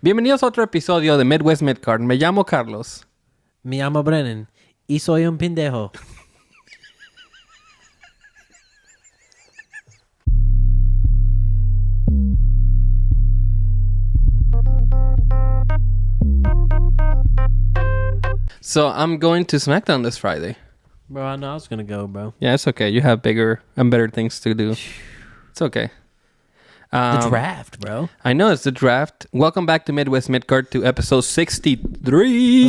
Bienvenidos a otro episodio de Midwest Midcard. Me llamo Carlos. Me llamo Brennan. Y soy un pendejo. So I'm going to SmackDown this Friday. Bro, I know I was going to go, bro. Yeah, it's okay. You have bigger and better things to do. It's okay. The draft, bro. I know it's the draft. Welcome back to Midwest Midcard to episode 63.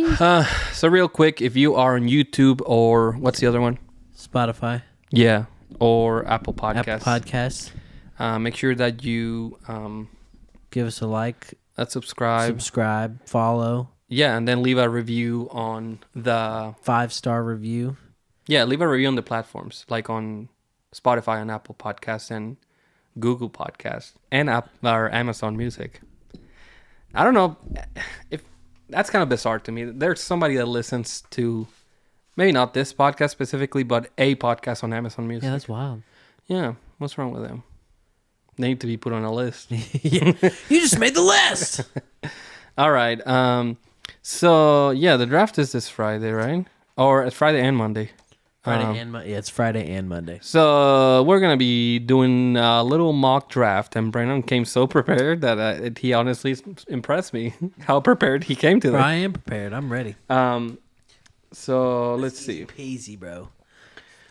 Let's go. So real quick, if you are on YouTube or what's the other one? Spotify. Yeah, or Apple Podcasts. Apple Podcasts. Make sure that you give us a like. Subscribe, follow. Yeah, and then leave a review on the 5-star review. Yeah, leave a review on the platforms like on Spotify and Apple Podcasts and Google Podcasts and or Amazon Music. I don't know if that's kind of bizarre to me. There's somebody that listens to maybe not this podcast specifically, but a podcast on Amazon Music. Yeah, that's wild. Yeah, what's wrong with them? They need to be put on a list. Yeah. You just made the list. All right. So yeah, the draft is this Friday, right? Or it's Friday and Monday. It's Friday and Monday. So we're going to be doing a little mock draft, and Brandon came so prepared that he honestly impressed me how prepared he came to that. I am prepared. I'm ready. So let's see. Peasy, bro.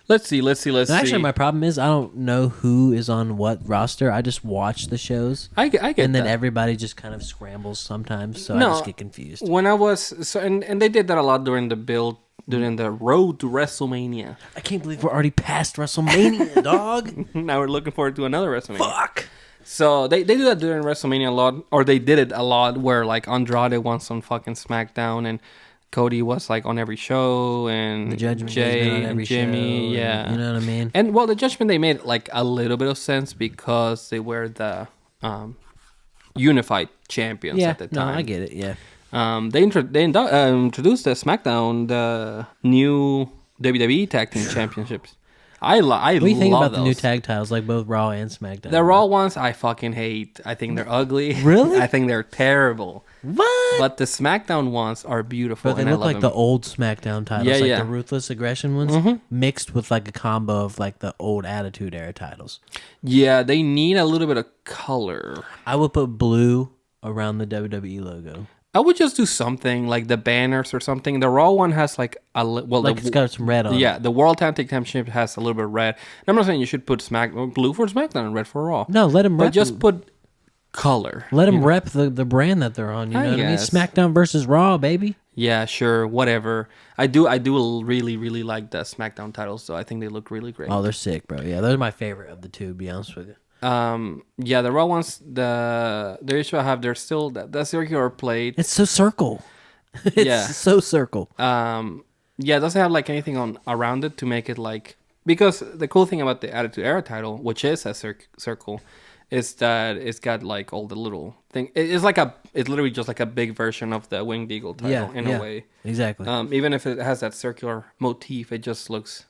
Let's see. Actually, my problem is I don't know who is on what roster. I just watch the shows. I get and then that. Everybody just kind of scrambles sometimes, so I just get confused. When I was... and they did that a lot during the build... During the road to WrestleMania. I can't believe we're already past WrestleMania, dog. Now we're looking forward to another WrestleMania. Fuck. So they do that during WrestleMania a lot. Or they did it a lot where like Andrade was on fucking SmackDown and Cody was like on every show and the Judgment Jay on every and Jimmy. show, Yeah. You know what I mean? And well, the Judgment they made like a little bit of sense because they were the unified champions at the time. No, I get it, yeah. They introduced the SmackDown, the new WWE Tag Team Championships. I What do you think about those. the new tag titles, like both Raw and SmackDown? The Raw ones I fucking hate. I think they're ugly. Really? I think they're terrible. What? But the SmackDown ones are beautiful. But they and I look love like them. the old SmackDown titles, Yeah, like yeah. the Ruthless Aggression ones, mixed with like a combo of like the old Attitude Era titles. Yeah, they need a little bit of color. I would put blue around the WWE logo. I would just do something like the banners or something. The Raw one has like It's got some red on it. Yeah, the World Tag Team Championship has a little bit of red. And I'm not saying you should put blue for SmackDown and red for Raw. No, let them But rep. just put color. Let them rep the brand that they're on. You know what I mean? guess. SmackDown versus Raw, baby. Yeah, sure, whatever. I do really, really like the SmackDown titles, so I think they look really great. Oh, they're sick, bro. Yeah, they're my favorite of the two, to be honest with you. Yeah, the Raw ones, the issue I have, they're still the circular plate. It's so circle. It's Yeah. so circle. Yeah, it doesn't have like anything on around it to make it like, because the cool thing about the Attitude Era title, which is a circle, is that it's got like all the little thing. It's literally just like a big version of the Winged Eagle title in a way. Exactly. Even if it has that circular motif, it just looks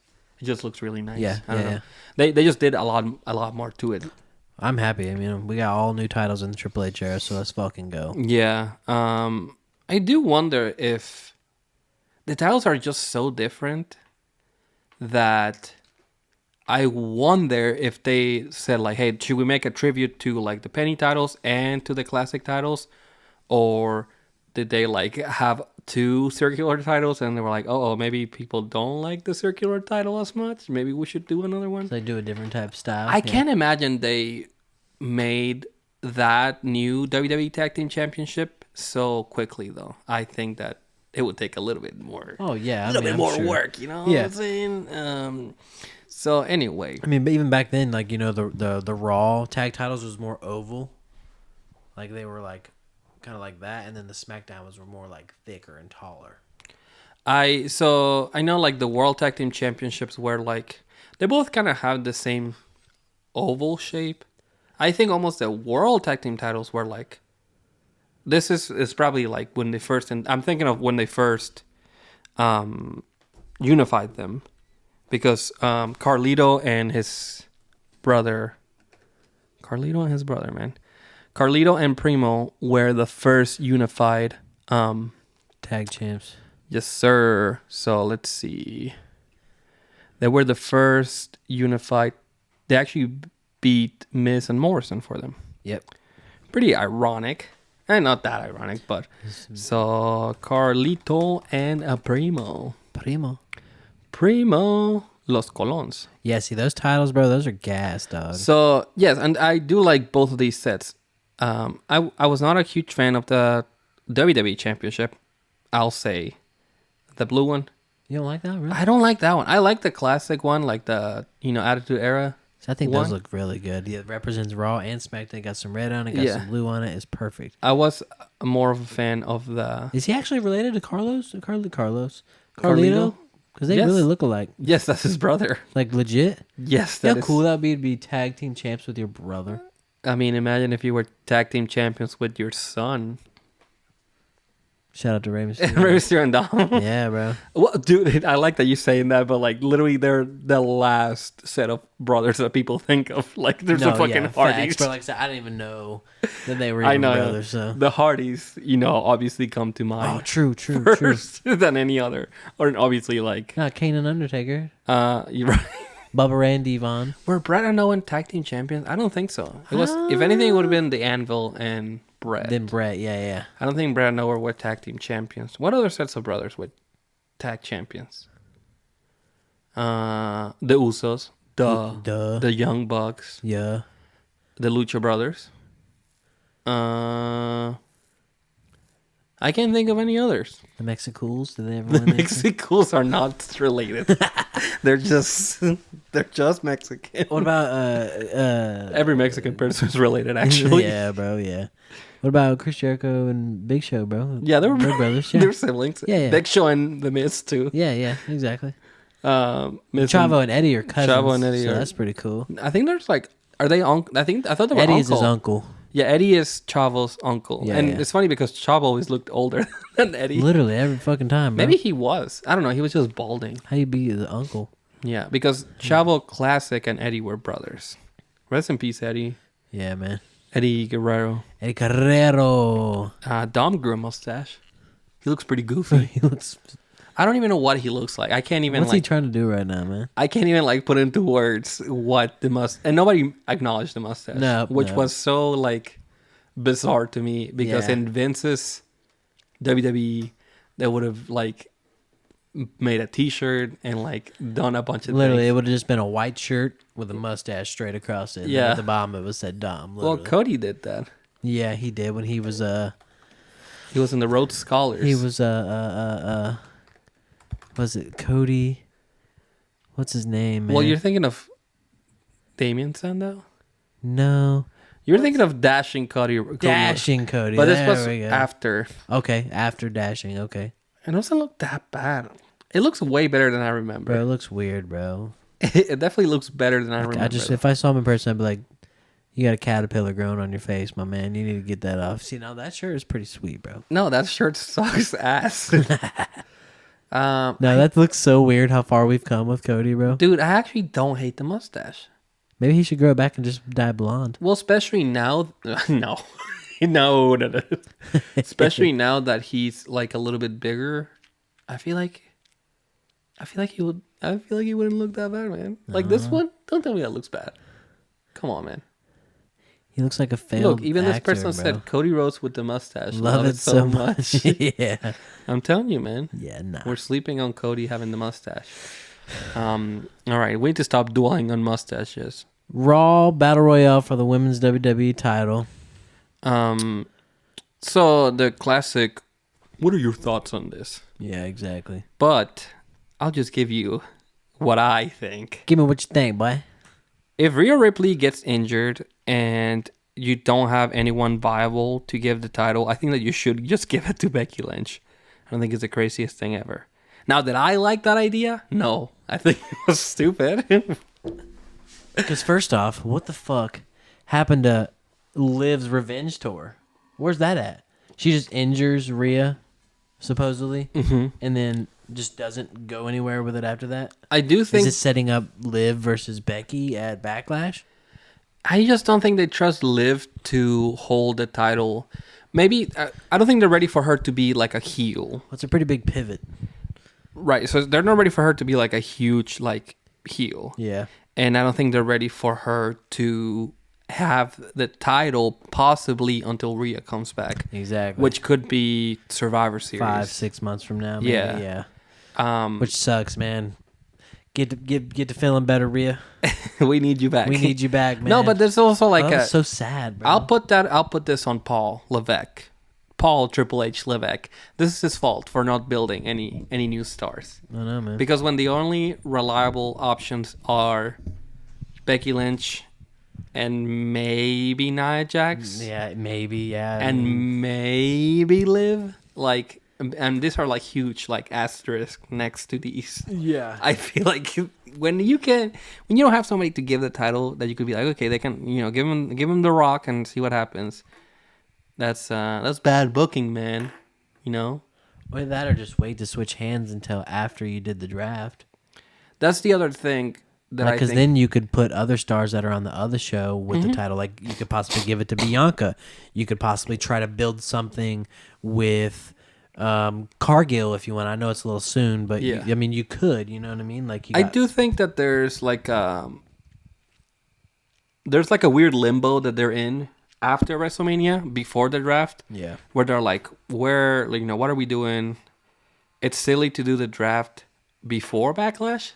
really nice. Yeah, I don't yeah, know. They just did a lot more to it. I'm happy. I mean, we got all new titles in the Triple H era, so let's fucking go. Yeah. I do wonder if the titles are just so different that I wonder if they said like, hey, should we make a tribute to like the penny titles and to the classic titles, or did they like have two circular titles and they were like, oh, maybe people don't like the circular title as much, maybe we should do another one? So they do a different type of style. I can't imagine they made that new WWE Tag Team Championship so quickly though. I think that it would take a little bit more. Oh yeah, a little bit more work, you know what I'm saying? So anyway, I mean, but even back then, like, you know, the Raw tag titles was more oval, like they were like kind of like that, and then the SmackDown were more like thicker and taller. I know like the World Tag Team Championships were like, they both kind of have the same oval shape. I think almost the World Tag Team titles were like, this is probably like when they first, and I'm thinking of when they first unified them, because Carlito and his brother, Carlito and his brother, man. Carlito and Primo were the first unified tag champs. Yes, sir. So let's see. They were the first unified. They actually beat Miz and Morrison for them. Yep. Pretty ironic. And not that ironic, but so Carlito and Primo, Los Colons. Yeah, see those titles, bro. Those are gas, dog. So yes, and I do like both of these sets. I was not a huge fan of the WWE Championship. I'll say the blue one. You don't like that, really? I don't like that one. I like the classic one, like the Attitude Era. So I think one. those look really good. Yeah, it represents Raw and SmackDown. Got some red on it. Got some blue on it. It's perfect. I was more of a fan of the. Is he actually related to Carlos? Carlito? Carlito? Because they really look alike. Yes, that's his brother. Like legit. Yes, How cool that would be to be tag team champs with your brother. I mean, imagine if you were tag team champions with your son. Shout out to Rey Mysterio. Rey Mysterio and Dom. Yeah, bro. Well, dude, I like that you're saying that, but like literally, they're the last set of brothers that people think of. Like, there's the fucking Hardys. But like I said, I didn't even know that they were even brothers. So the Hardys, obviously come to mind. Oh, true. First than any other, or obviously like. Not Kane and Undertaker. You're right. Bubba Ray and Devon. Were Brett and Owen tag team champions? I don't think so. It was, if anything, it would have been the Anvil and Brett. Then Brett, yeah. I don't think Brett and Owen were tag team champions. What other sets of brothers were tag champions? The Usos, the Young Bucks, yeah, the Lucha Brothers. I can't think of any others. The Mexicools, did they ever The win? Mexicools are not related. they're just Mexican. What about every Mexican person is related, actually. Yeah, bro, yeah. What about Chris Jericho and Big Show, bro? Yeah, they were brothers. Yeah. They were siblings. Yeah. Big Show and The Miz too. Yeah, exactly. Miz Chavo and Eddie are cousins. Chavo and Eddie, that's pretty cool. I think there's like, are they uncle? I thought they were Eddie uncle. is his uncle. Yeah, Eddie is Chavo's uncle. Yeah, and yeah. it's funny because Chavo always looked older than Eddie. Literally every fucking time, bro. Maybe he was. I don't know. He was just balding. How you be the uncle? Yeah, because Chavo Classic and Eddie were brothers. Rest in peace, Eddie. Yeah, man. Eddie Guerrero. Eddie Guerrero. Dom grew a mustache. He looks pretty goofy. He looks... I don't even know what he looks like. I can't even What's he trying to do right now, man? I can't even put into words what the mustache. And nobody acknowledged the mustache. No, which was so bizarre to me because in Vince's WWE, they would have made a T-shirt and done a bunch of Literally, things. it would have just been a white shirt with a mustache straight across it. Yeah. And at the bottom, it was said Dom. Literally. Well, Cody did that. Yeah, he did when he was He was in the Rhodes Scholars. He was was it Cody? What's his name, man? Well, you're thinking of Damien Sandow? No. You're thinking of Dashing Cody. Dashing Cody. But there this was we go. after. Okay, after Dashing. Okay. It doesn't look that bad. It looks way better than I remember. Bro, it looks weird, bro. It definitely looks better than I remember. If I saw him in person, I'd be like, you got a caterpillar growing on your face, my man. You need to get that off. See, now that shirt is pretty sweet, bro. No, that shirt sucks ass. No, that looks so weird how far we've come with Cody, bro. Dude, I actually don't hate the mustache. Maybe he should grow it back and just dye blonde. Well, especially now. No. No. Especially now that he's a little bit bigger. I feel like he would. I feel like he wouldn't look that bad, man. This one. Don't tell me that looks bad. Come on, man. He looks like a failed Look, even actor, this person bro. said Cody Rhodes with the mustache. Love it so much. Yeah. I'm telling you, man. Yeah, nah. We're sleeping on Cody having the mustache. All right, we need to stop dwelling on mustaches. Raw Battle Royale for the Women's WWE title. So the classic, what are your thoughts on this? Yeah, exactly. But I'll just give you what I think. Give me what you think, boy. If Rhea Ripley gets injured and you don't have anyone viable to give the title, I think that you should just give it to Becky Lynch. I don't think it's the craziest thing ever. Now, did I like that idea? No. I think it was stupid. Because first off, what the fuck happened to Liv's revenge tour? Where's that at? She just injures Rhea, supposedly, and then just doesn't go anywhere with it after that? I do think Is it setting up Liv versus Becky at Backlash? I just don't think they trust Liv to hold the title. Maybe I don't think they're ready for her to be like a heel. Well, it's a pretty big pivot. Right. So they're not ready for her to be like a huge like heel. Yeah. And I don't think they're ready for her to have the title possibly until Rhea comes back. Exactly. Which could be Survivor Series. 5-6 months from now. Maybe. Yeah. Which sucks, man. Get to feeling better, Rhea. We need you back. We need you back, man. No, but there's also like that's so sad, bro. I'll put this on Paul Levesque. Paul Triple H Levesque. This is his fault for not building any new stars. I know, man. Because when the only reliable options are Becky Lynch and maybe Nia Jax. Yeah, maybe, yeah. And maybe Liv. Like, and these are like huge like asterisk next to these. Yeah. I feel like when you don't have somebody to give the title that you could be like, okay, they can, give him the Rock and see what happens. That's bad booking, man. Or that, or just wait to switch hands until after you did the draft. That's the other thing that I think. Because then you could put other stars that are on the other show with the title. Like, you could possibly give it to Bianca. You could possibly try to build something with Cargill if you want. I know it's a little soon, but yeah. you could. You know what I mean? Like, I do think that there's like a weird limbo that they're in after WrestleMania, before the draft. Yeah. Where they're like, what are we doing? It's silly to do the draft before Backlash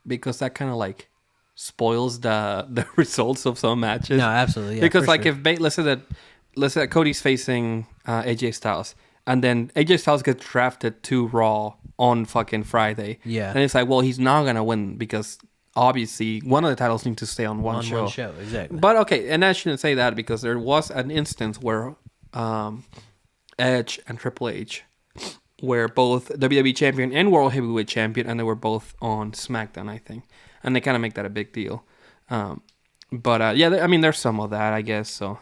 because that kind of like spoils the results of some matches. No, absolutely. Yeah, because like sure. if let's say that Cody's facing AJ Styles, and then AJ Styles gets drafted to Raw on fucking Friday. Yeah. And it's like, well, he's not gonna win because obviously one of the titles needs to stay on one show. One show, exactly. But okay, and I shouldn't say that because there was an instance where Edge and Triple H were both WWE champion and World Heavyweight champion, and they were both on SmackDown, I think, and they kind of make that a big deal. But there's some of that, I guess. So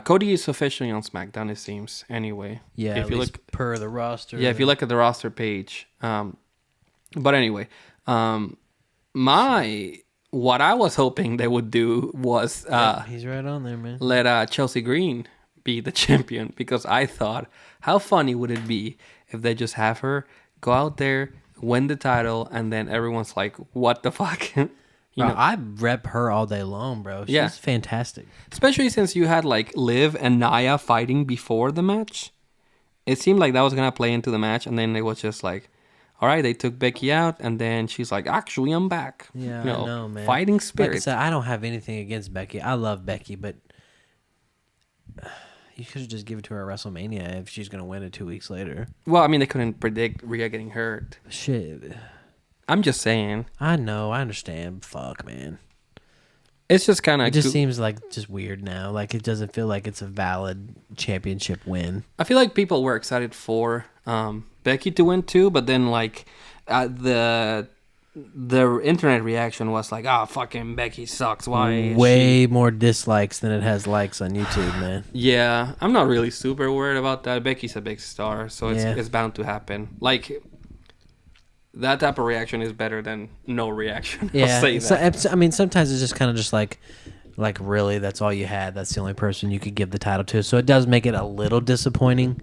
Cody is officially on SmackDown, it seems. Anyway, yeah, if you look per the roster. Yeah, if you look at the roster page. But anyway, what I was hoping they would do was he's right on there, man. Let Chelsea Green be the champion, because I thought, how funny would it be if they just have her go out there, win the title, and then everyone's like, what the fuck? I rep her all day long, bro. She's fantastic. Especially since you had like Liv and Nia fighting before the match. It seemed like that was going to play into the match, and then it was just like, all right, they took Becky out, and then she's like, actually, I'm back. Yeah, I know, man. Fighting spirit. Like I said, I don't have anything against Becky. I love Becky, but you could just give it to her at WrestleMania if she's going to win it 2 weeks later. Well, I mean, they couldn't predict Rhea getting hurt. Shit. I'm just saying. I know, I understand. Fuck, man. It's just kind of... It just seems like just weird now. Like, it doesn't feel like it's a valid championship win. I feel like people were excited for Becky to win too, but then like the internet reaction was like, "Oh, fucking Becky sucks. Why?" Is Way more dislikes than it has likes on YouTube, man. Yeah, I'm not really super worried about that. Becky's a big star, so it's bound to happen. Like, that type of reaction is better than no reaction. Yeah, I'll say that. So, I mean, sometimes it's just kind of just like really, that's all you had. That's the only person you could give the title to. So it does make it a little disappointing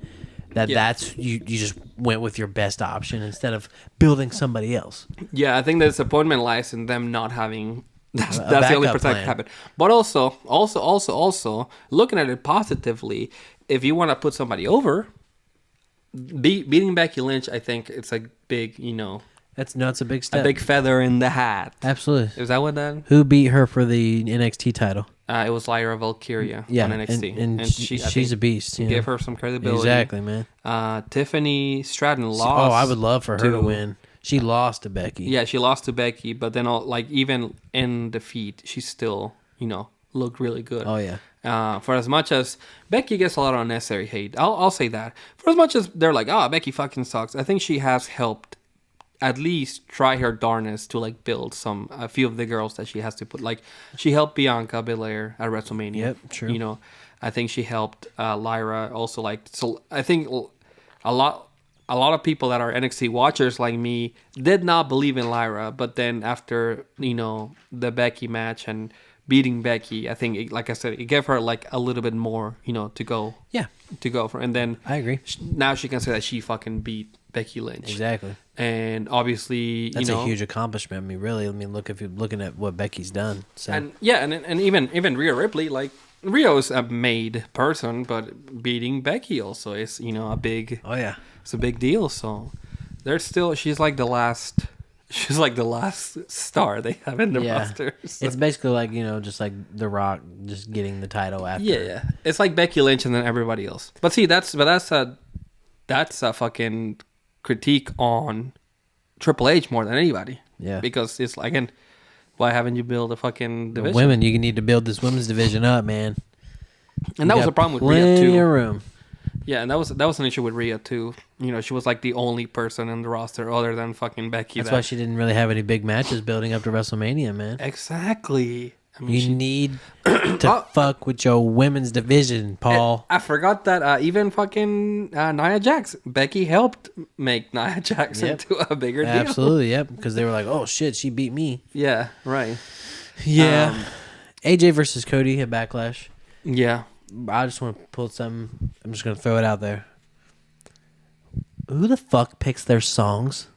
that that's you just went with your best option instead of building somebody else. Yeah, I think the disappointment lies in them not having. That's the only person that could happen. But also, looking at it positively, if you want to put somebody over, beating Becky Lynch, I think it's a big, It's a big step. a big feather in the hat. Absolutely. Is that what that? Who beat her for the NXT title? It was Lyra Valkyria on NXT, and she's a beast. Give her some credibility. Exactly, man. Tiffany Stratton lost. Oh, I would love for her to win. She lost to Becky. Yeah, she lost to Becky, but then even in defeat, she still, looked really good. Oh yeah. For as much as Becky gets a lot of unnecessary hate, I'll say that. For as much as they're like, oh, Becky fucking sucks, I think she has helped at least try her darnest to like build a few of the girls that she has to put. Like, she helped Bianca Belair at WrestleMania. Yep, true. I think she helped Lyra also. Like, so I think a lot a lot of people that are NXT watchers like me did not believe in Lyra, but then after, the Becky match and beating Becky, I think, like I said, it gave her like a little bit more, to go. Yeah. To go for. And then I agree. Now she can say that she fucking beat Becky Lynch. Exactly. And obviously, that's a huge accomplishment. I mean, really, look, if you're looking at what Becky's done. So. And even Rhea Ripley, like, Rhea is a made person, but beating Becky also is, a big... Oh, yeah. It's a big deal. So she's like the last star they have in the roster. So. It's basically like, just like The Rock just getting the title after. Yeah. It's like Becky Lynch and then everybody else. But see, that's a fucking critique on Triple H more than anybody. Yeah. Because it's like, again, why haven't you built a fucking division? Women, you need to build this women's division up, man. And that was the problem with Rhea too. Plenty of room. Yeah, and that was an issue with Rhea too. She was like the only person in the roster other than fucking Becky. That's why she didn't really have any big matches building up to WrestleMania, man. Exactly. I mean, you need to fuck with your women's division, Paul. I forgot that even fucking Nia Jax, Becky helped make Nia Jax into a bigger deal. Absolutely, yep. Because they were like, oh shit, she beat me. Yeah, right. Yeah. AJ versus Cody at Backlash. Yeah. I just want to pull something. I'm just going to throw it out there. Who the fuck picks their songs?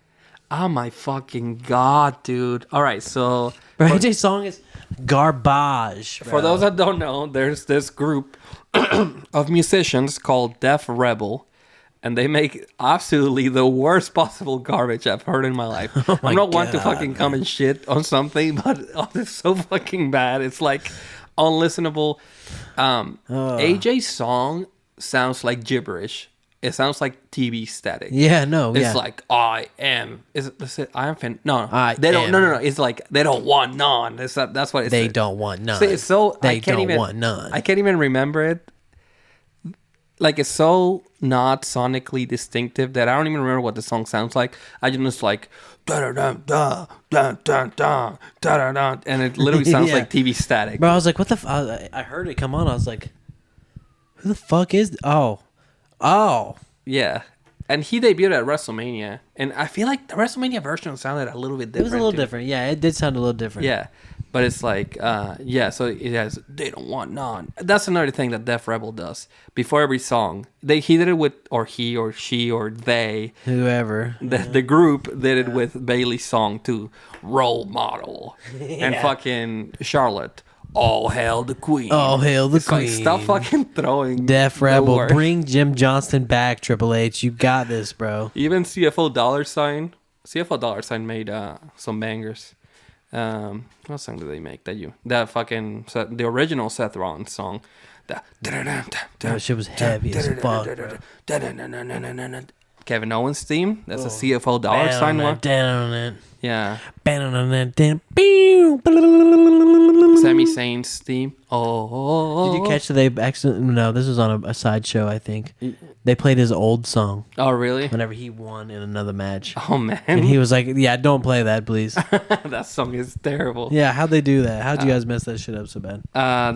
Oh my fucking god, dude. All right, so... AJ's song is garbage. Bro. For those that don't know, there's this group of musicians called Def Rebel, and they make absolutely the worst possible garbage I've heard in my life. I'm not one to fucking come and shit on something, but it's so fucking bad. It's like unlistenable. AJ's song sounds like gibberish. It sounds like TV static. Yeah, no, it's like I am. Is it? I am fan. No, they don't. No. It's like they don't want none. That's what it's. They don't want none. It's so they don't want none. I can't even remember it. Like it's so not sonically distinctive that I don't even remember what the song sounds like. I just like da da da da da da da da, and it literally sounds like TV static. Bro, I was like, what the? I heard it come on. I was like, who the fuck is? Oh. Yeah. And he debuted at WrestleMania. And I feel like the WrestleMania version sounded a little bit different. It was a little different. Yeah, it did sound a little different. Yeah. But it's like, so it has, they don't want none. That's another thing that Def Rebel does. Before every song, he did it with, or he, or she, or they. Whoever. The group did it with Bailey's song too. Role Model. And fucking Charlotte. All hail the queen. All hail the queen. Like, stop fucking throwing. Def Rebel, bring Jim Johnston back, Triple H. You got this, bro. Even CFO Dollar Sign made some bangers. What song did they make? The original Seth Rollins song. That shit was heavy as fuck, bro. Kevin Owens theme. That's a CFO Dollar Sign one. Yeah. Sami Zayn's theme. Did you catch that they accidentally... No, this was on a side show, I think. They played his old song. Oh, really? Whenever he won in another match. Oh, man. And he was like, yeah, don't play that, please. That song is terrible. Yeah, how'd they do that? How'd you guys mess that shit up so bad?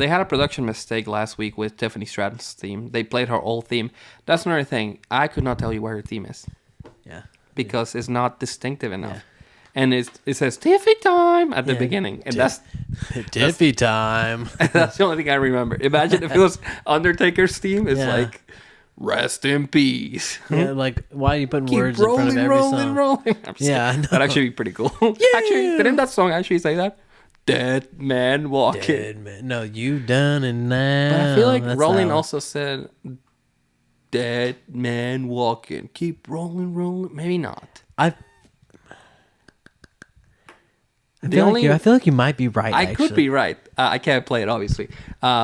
They had a production mistake last week with Tiffany Stratton's theme. They played her old theme. That's another thing. I could not tell you where her theme is. Yeah. Because it's not distinctive enough. Yeah. And it says Tiffy time at the beginning. And that's Tiffy time. That's the only thing I remember. Imagine if it was Undertaker's theme. It's like, rest in peace. Yeah, like, why are you putting words in front of every song? Rolling. Yeah, I know. That'd actually be pretty cool. Yeah. Actually, didn't that song actually say that? Dead man walking. Dead man. No, you done it now. But I feel like Rolling also said, dead man walking. Keep rolling, rolling. Maybe not. I feel like you might be right. I could be right. I can't play it, obviously.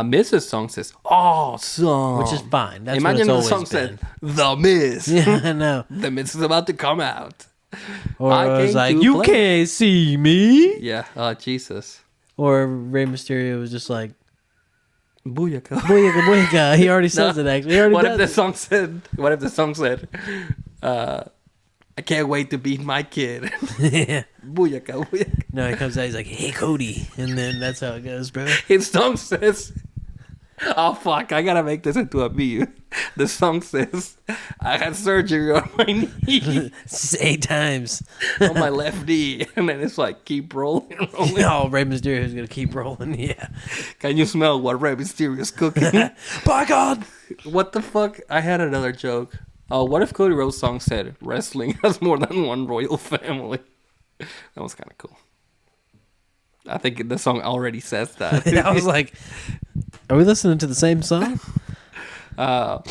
Miz's song says, awesome. Which is fine. That's Imagine what it's the song been. said, The Miz. Yeah, I know. The Miz is about to come out. Or I was like, you can't see me. Yeah. Oh, Jesus. Or Rey Mysterio was just like, Booyaka. Booyaka, booyaka. He already says it, actually. He already what if the song said, I can't wait to beat my kid. Yeah. Booyaka, booyaka. No, he comes out, he's like, hey, Cody. And then that's how it goes, bro. His song says, oh, fuck, I gotta make this into a meme. The song says, I had surgery on my knee, 8 times. on my left knee, and then it's like keep rolling, rolling. Oh, Rey Mysterio is gonna keep rolling. Yeah. Can you smell what Rey Mysterio's cooking? By God. What the fuck? I had another joke. Oh, what if Cody Rhodes' song said wrestling has more than one royal family? That was kind of cool. I think the song already says that. I was like, are we listening to the same song? Well,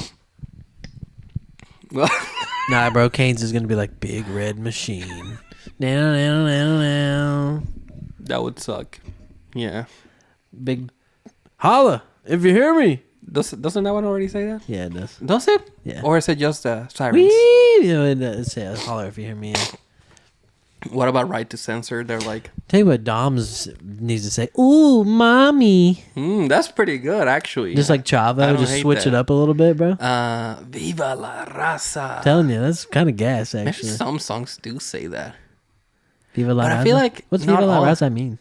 Nah, bro. Kane's is gonna be like Big Red Machine. Now. that would suck. Yeah. Big holla if you hear me. Doesn't that one already say that? Yeah, it does. Does it? Yeah. Or is it just sirens? Wee! You know, it says holler if you hear me. Yeah. What about right to censor? They're like, Tell you what, Dom's needs to say, "Ooh, mommy." that's pretty good, actually. Just like I Chavo, don't just hate switch that. it up a little bit, bro. Viva la raza. Telling you, that's kind of gas, Maybe actually. some songs do say that. Viva la But Raza. I feel like What's not Viva la all- Raza mean?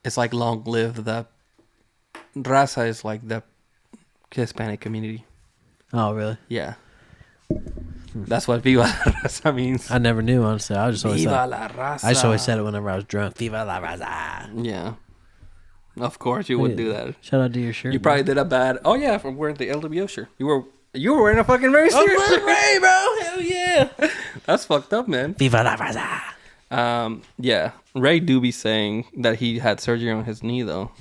It's like long live the raza is like the Hispanic community. Oh, really? Yeah. That's what Viva la raza means. I never knew, honestly. I just always Viva said, la raza. I just always said it whenever I was drunk. Viva la Raza. Yeah. Of course you would do that. Shout out to your shirt. You probably did a bad. Oh yeah, from wearing the LWO shirt. You were wearing a fucking very serious shirt. Ray, bro. Hell yeah. That's fucked up, man. Viva la Raza. Yeah. Ray do be saying that he had surgery on his knee though.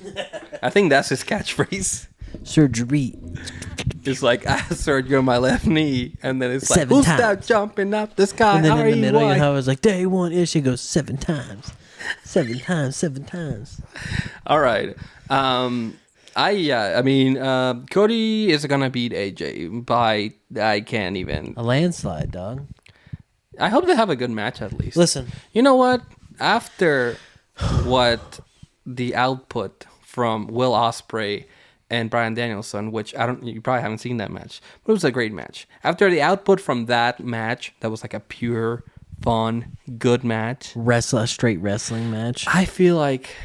I think that's his catchphrase. Surgery. It's like I had surgery on my left knee, and then it's like 7 who's times. that jumping up the sky? And then in the middle, you R-E-Y? know how it was like, day one ish, it goes 7 times. 7 times, 7 times. All right. I mean, Cody is gonna beat AJ by I can't even. A landslide, dog. I hope they have a good match at least. Listen. You know what? After what the output from Will Ospreay and Bryan Danielson, which you probably haven't seen that match, but it was a great match. After the output from that match, that was like a pure, fun, good match. A straight wrestling match. I feel like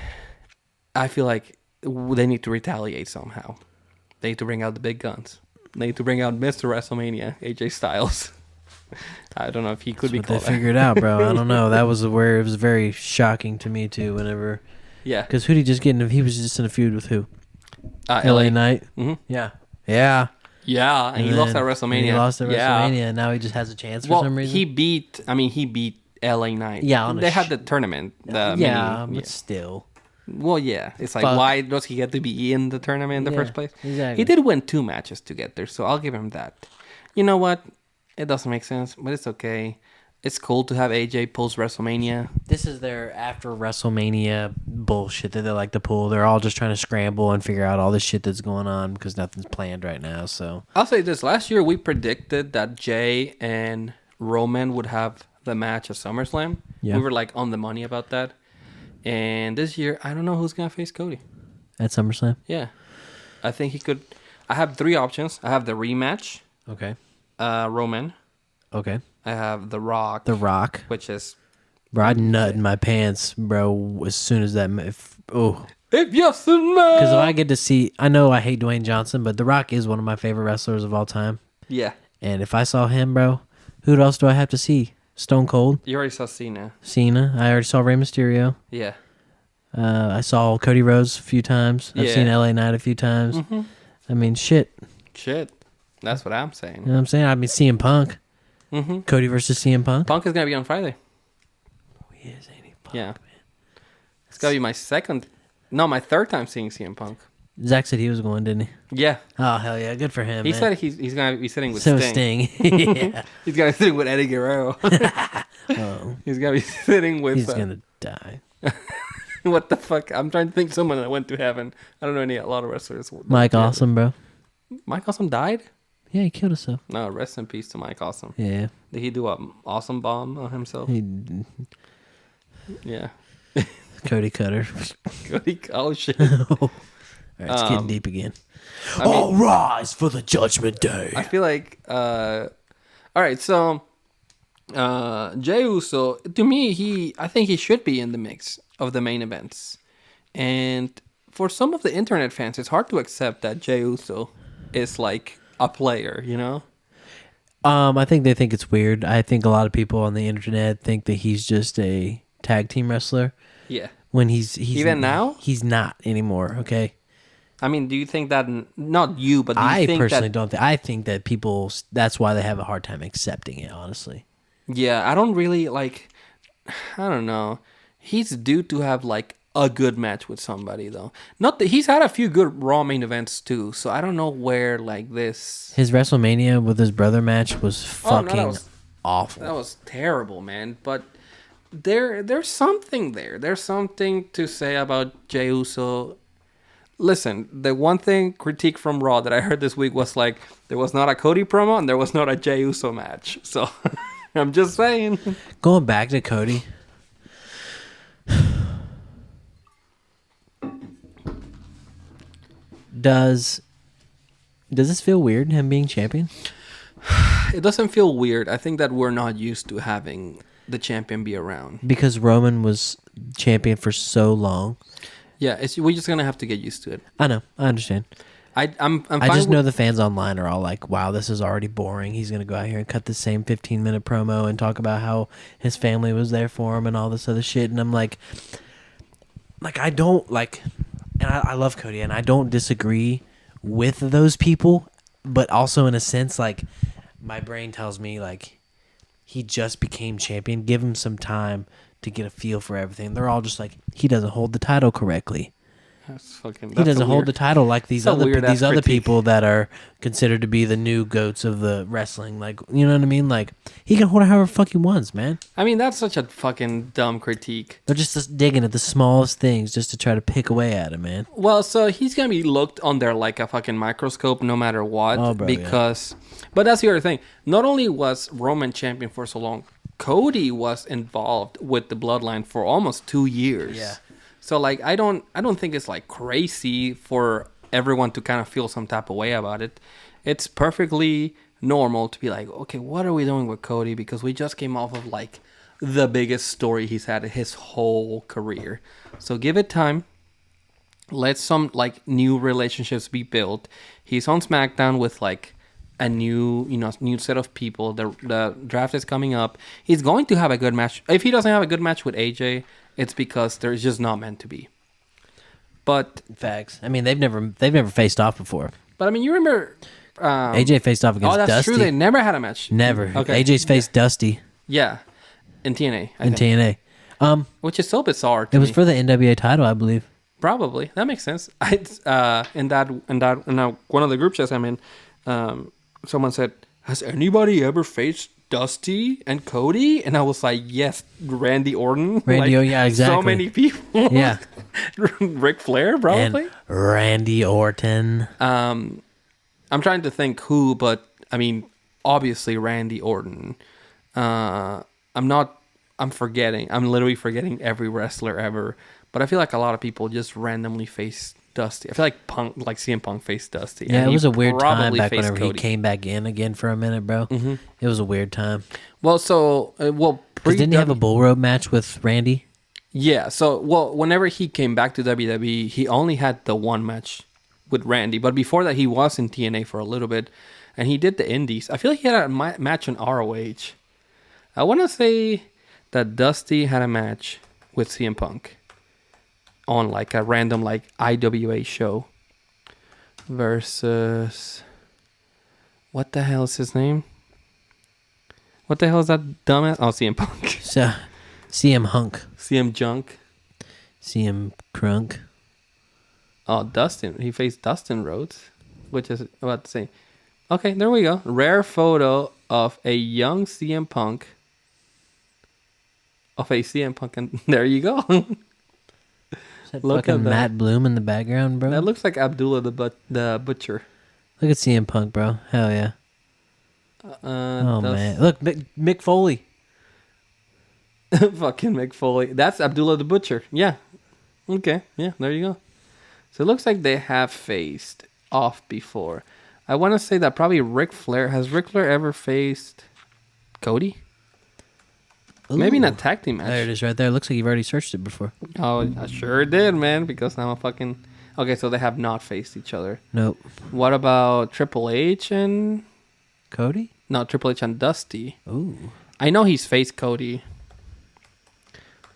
they need to retaliate somehow. They need to bring out the big guns. They need to bring out Mr. WrestleMania, AJ Styles. I don't know if he could be That's what called they figured out, bro. I don't know. That was where it was very shocking to me, too, whenever... Yeah. Because who'd he just get in? He was just in a feud with who? LA Knight. Mm-hmm. Yeah. Yeah. Yeah, and he lost at WrestleMania. He lost at WrestleMania, and now he just has a chance for some reason. He beat LA Knight. Yeah, they had the tournament. The yeah, mini, but still. Well, yeah. It's like, Fuck. why does he get to be in the tournament in the first place? Exactly. He did win 2 matches to get there, so I'll give him that. You know what? It doesn't make sense, but it's okay. It's cool to have AJ post WrestleMania. This is their after WrestleMania bullshit that they like to pull. They're all just trying to scramble and figure out all this shit that's going on because nothing's planned right now. So I'll say this. Last year, we predicted that Jey and Roman would have the match at SummerSlam. Yeah. We were like on the money about that. And this year, I don't know who's going to face Cody. at SummerSlam. Yeah. I think he could. I have 3 options. I have the rematch, Okay. Roman. Okay. I have The Rock. The Rock. Which is... Bro, I'd nut in my pants, bro, as soon as that... If yes and no! Because if I get to see... I know I hate Dwayne Johnson, but The Rock is one of my favorite wrestlers of all time. Yeah. And if I saw him, bro, who else do I have to see? Stone Cold? You already saw Cena. Cena. I already saw Rey Mysterio. Yeah. I saw Cody Rhodes a few times. I've seen LA Knight a few times. Mm-hmm. I mean, shit. That's what I'm saying. You know what I'm saying? I mean, CM Punk. Mm-hmm. Cody versus CM Punk. Punk is going to be on Friday. Oh, he is, ain't he? Punk, Yeah. man. It's going to be my 3rd time seeing CM Punk. Zach said he was going, didn't he? Yeah. Oh, hell yeah. Good for him, He man. said he's going to be sitting with So Sting. yeah. He's going to be sitting with Eddie Guerrero. Oh, He's going to be sitting with... he's going to die. What the fuck? I'm trying to think someone that went to heaven. I don't know a lot of wrestlers. Mike Awesome, bro. Mike Awesome died? Yeah, he killed himself. No, rest in peace to Mike Awesome. Yeah. Did he do a awesome bomb on himself? Yeah. Cody Cutter. Oh, shit. All right, it's getting deep again. All rise for the judgment day. I feel like... all right, so... Jey Uso, to me, I think he should be in the mix of the main events. And for some of the internet fans, it's hard to accept that Jey Uso is like a player, you know? I think they think it's weird. I think a lot of people on the internet think that he's just a tag team wrestler Yeah. when he's Even now? he's not anymore. Okay. I mean, do you think that, not you, but do you I think personally that, don't think. I think that people. That's why they have a hard time accepting it. Honestly. yeah, I don't really like, I don't know. He's due to have like a good match with somebody though. Not that he's had a few good Raw main events too, so I don't know where like this. His WrestleMania with his brother match was Oh, no, fucking awful. That was terrible, man. But there's something there. There's something to say about Jey Uso. Listen, the one thing critique from Raw that I heard this week was like there was not a Cody promo and there was not a Jey Uso match. So I'm just saying. Going back to Cody. Does this feel weird, him being champion? It doesn't feel weird. I think that we're not used to having the champion be around. Because Roman was champion for so long. Yeah, we're just gonna have to get used to it. I know. I understand. I'm I fine just know the fans online are all like, wow, this is already boring. He's going to go out here and cut the same 15-minute promo and talk about how his family was there for him and all this other shit. And I'm like I don't like, and I love Cody and I don't disagree with those people, but also in a sense, like my brain tells me like he just became champion. Give him some time to get a feel for everything. They're all just like, he doesn't hold the title correctly. He doesn't hold the title like these other people that are considered to be the new goats of the wrestling. Like, you know what I mean? Like, he can hold it however fuck he wants, man. I mean, that's such a fucking dumb critique. They're just digging at the smallest things just to try to pick away at him, man. Well, so he's gonna be looked on there like a fucking microscope no matter what. Oh, bro, because, but that's the other thing. Not only was Roman champion for so long, Cody was involved with the Bloodline for almost 2 years. Yeah. So like I don't think it's like crazy for everyone to kind of feel some type of way about it. It's perfectly normal to be like, okay, what are we doing with Cody? Because we just came off of like the biggest story he's had his whole career. So give it time. Let some like new relationships be built. He's on SmackDown with like a new set of people. The draft is coming up. He's going to have a good match. If he doesn't have a good match with AJ, it's because they're just not meant to be. But facts. I mean, they've never faced off before. But I mean, you remember AJ faced off against Dusty. Oh, that's true. They never had a match. Never. Okay. AJ's faced Dusty. Yeah, in TNA. In TNA. Which is so bizarre. It was for the NWA title, I believe. Probably that makes sense. In one of the group chats I'm in, someone said, "Has anybody ever faced Dusty and Cody?" And I was like, "Yes, Randy Orton." Randy, like, yeah, exactly. So many people. Yeah. Ric Flair, probably. And Randy Orton. I'm trying to think who, but I mean, obviously Randy Orton. I'm forgetting. I'm literally forgetting every wrestler ever. But I feel like a lot of people just randomly face Dusty. I feel like CM Punk faced Dusty. Yeah, it was a weird time back whenever Cody. he came back in again for a minute, bro. Mm-hmm. It was a weird time. Well, so didn't he have a bull rope match with Randy? Yeah. So whenever he came back to WWE, he only had the one match with Randy. But before that, he was in TNA for a little bit, and he did the Indies. I feel like he had a match on ROH. I want to say that Dusty had a match with CM Punk on like a random like IWA show versus what the hell is his name? What the hell is that dumbass? Oh, CM Punk. So, CM Hunk. CM Junk. CM Crunk. Oh, Dustin. He faced Dustin Rhodes, which is about to say. Okay, there we go. Rare photo of a young CM Punk. And there you go. Look at Matt Bloom in the background, bro. That looks like Abdullah the Butcher. Look at CM Punk, bro. Hell yeah. Man, look, Mick Foley. Fucking Mick Foley. That's Abdullah the Butcher. Yeah. Okay. Yeah. There you go. So it looks like they have faced off before. I want to say that probably Ric Flair. Has Ric Flair ever faced Cody? Ooh. Maybe in a tag team match. There it is right there. Looks like you've already searched it before. Oh, I sure did, man. Because I'm a fucking... Okay, so they have not faced each other. Nope. What about Triple H and... Cody? No, Triple H and Dusty. Ooh. I know he's faced Cody.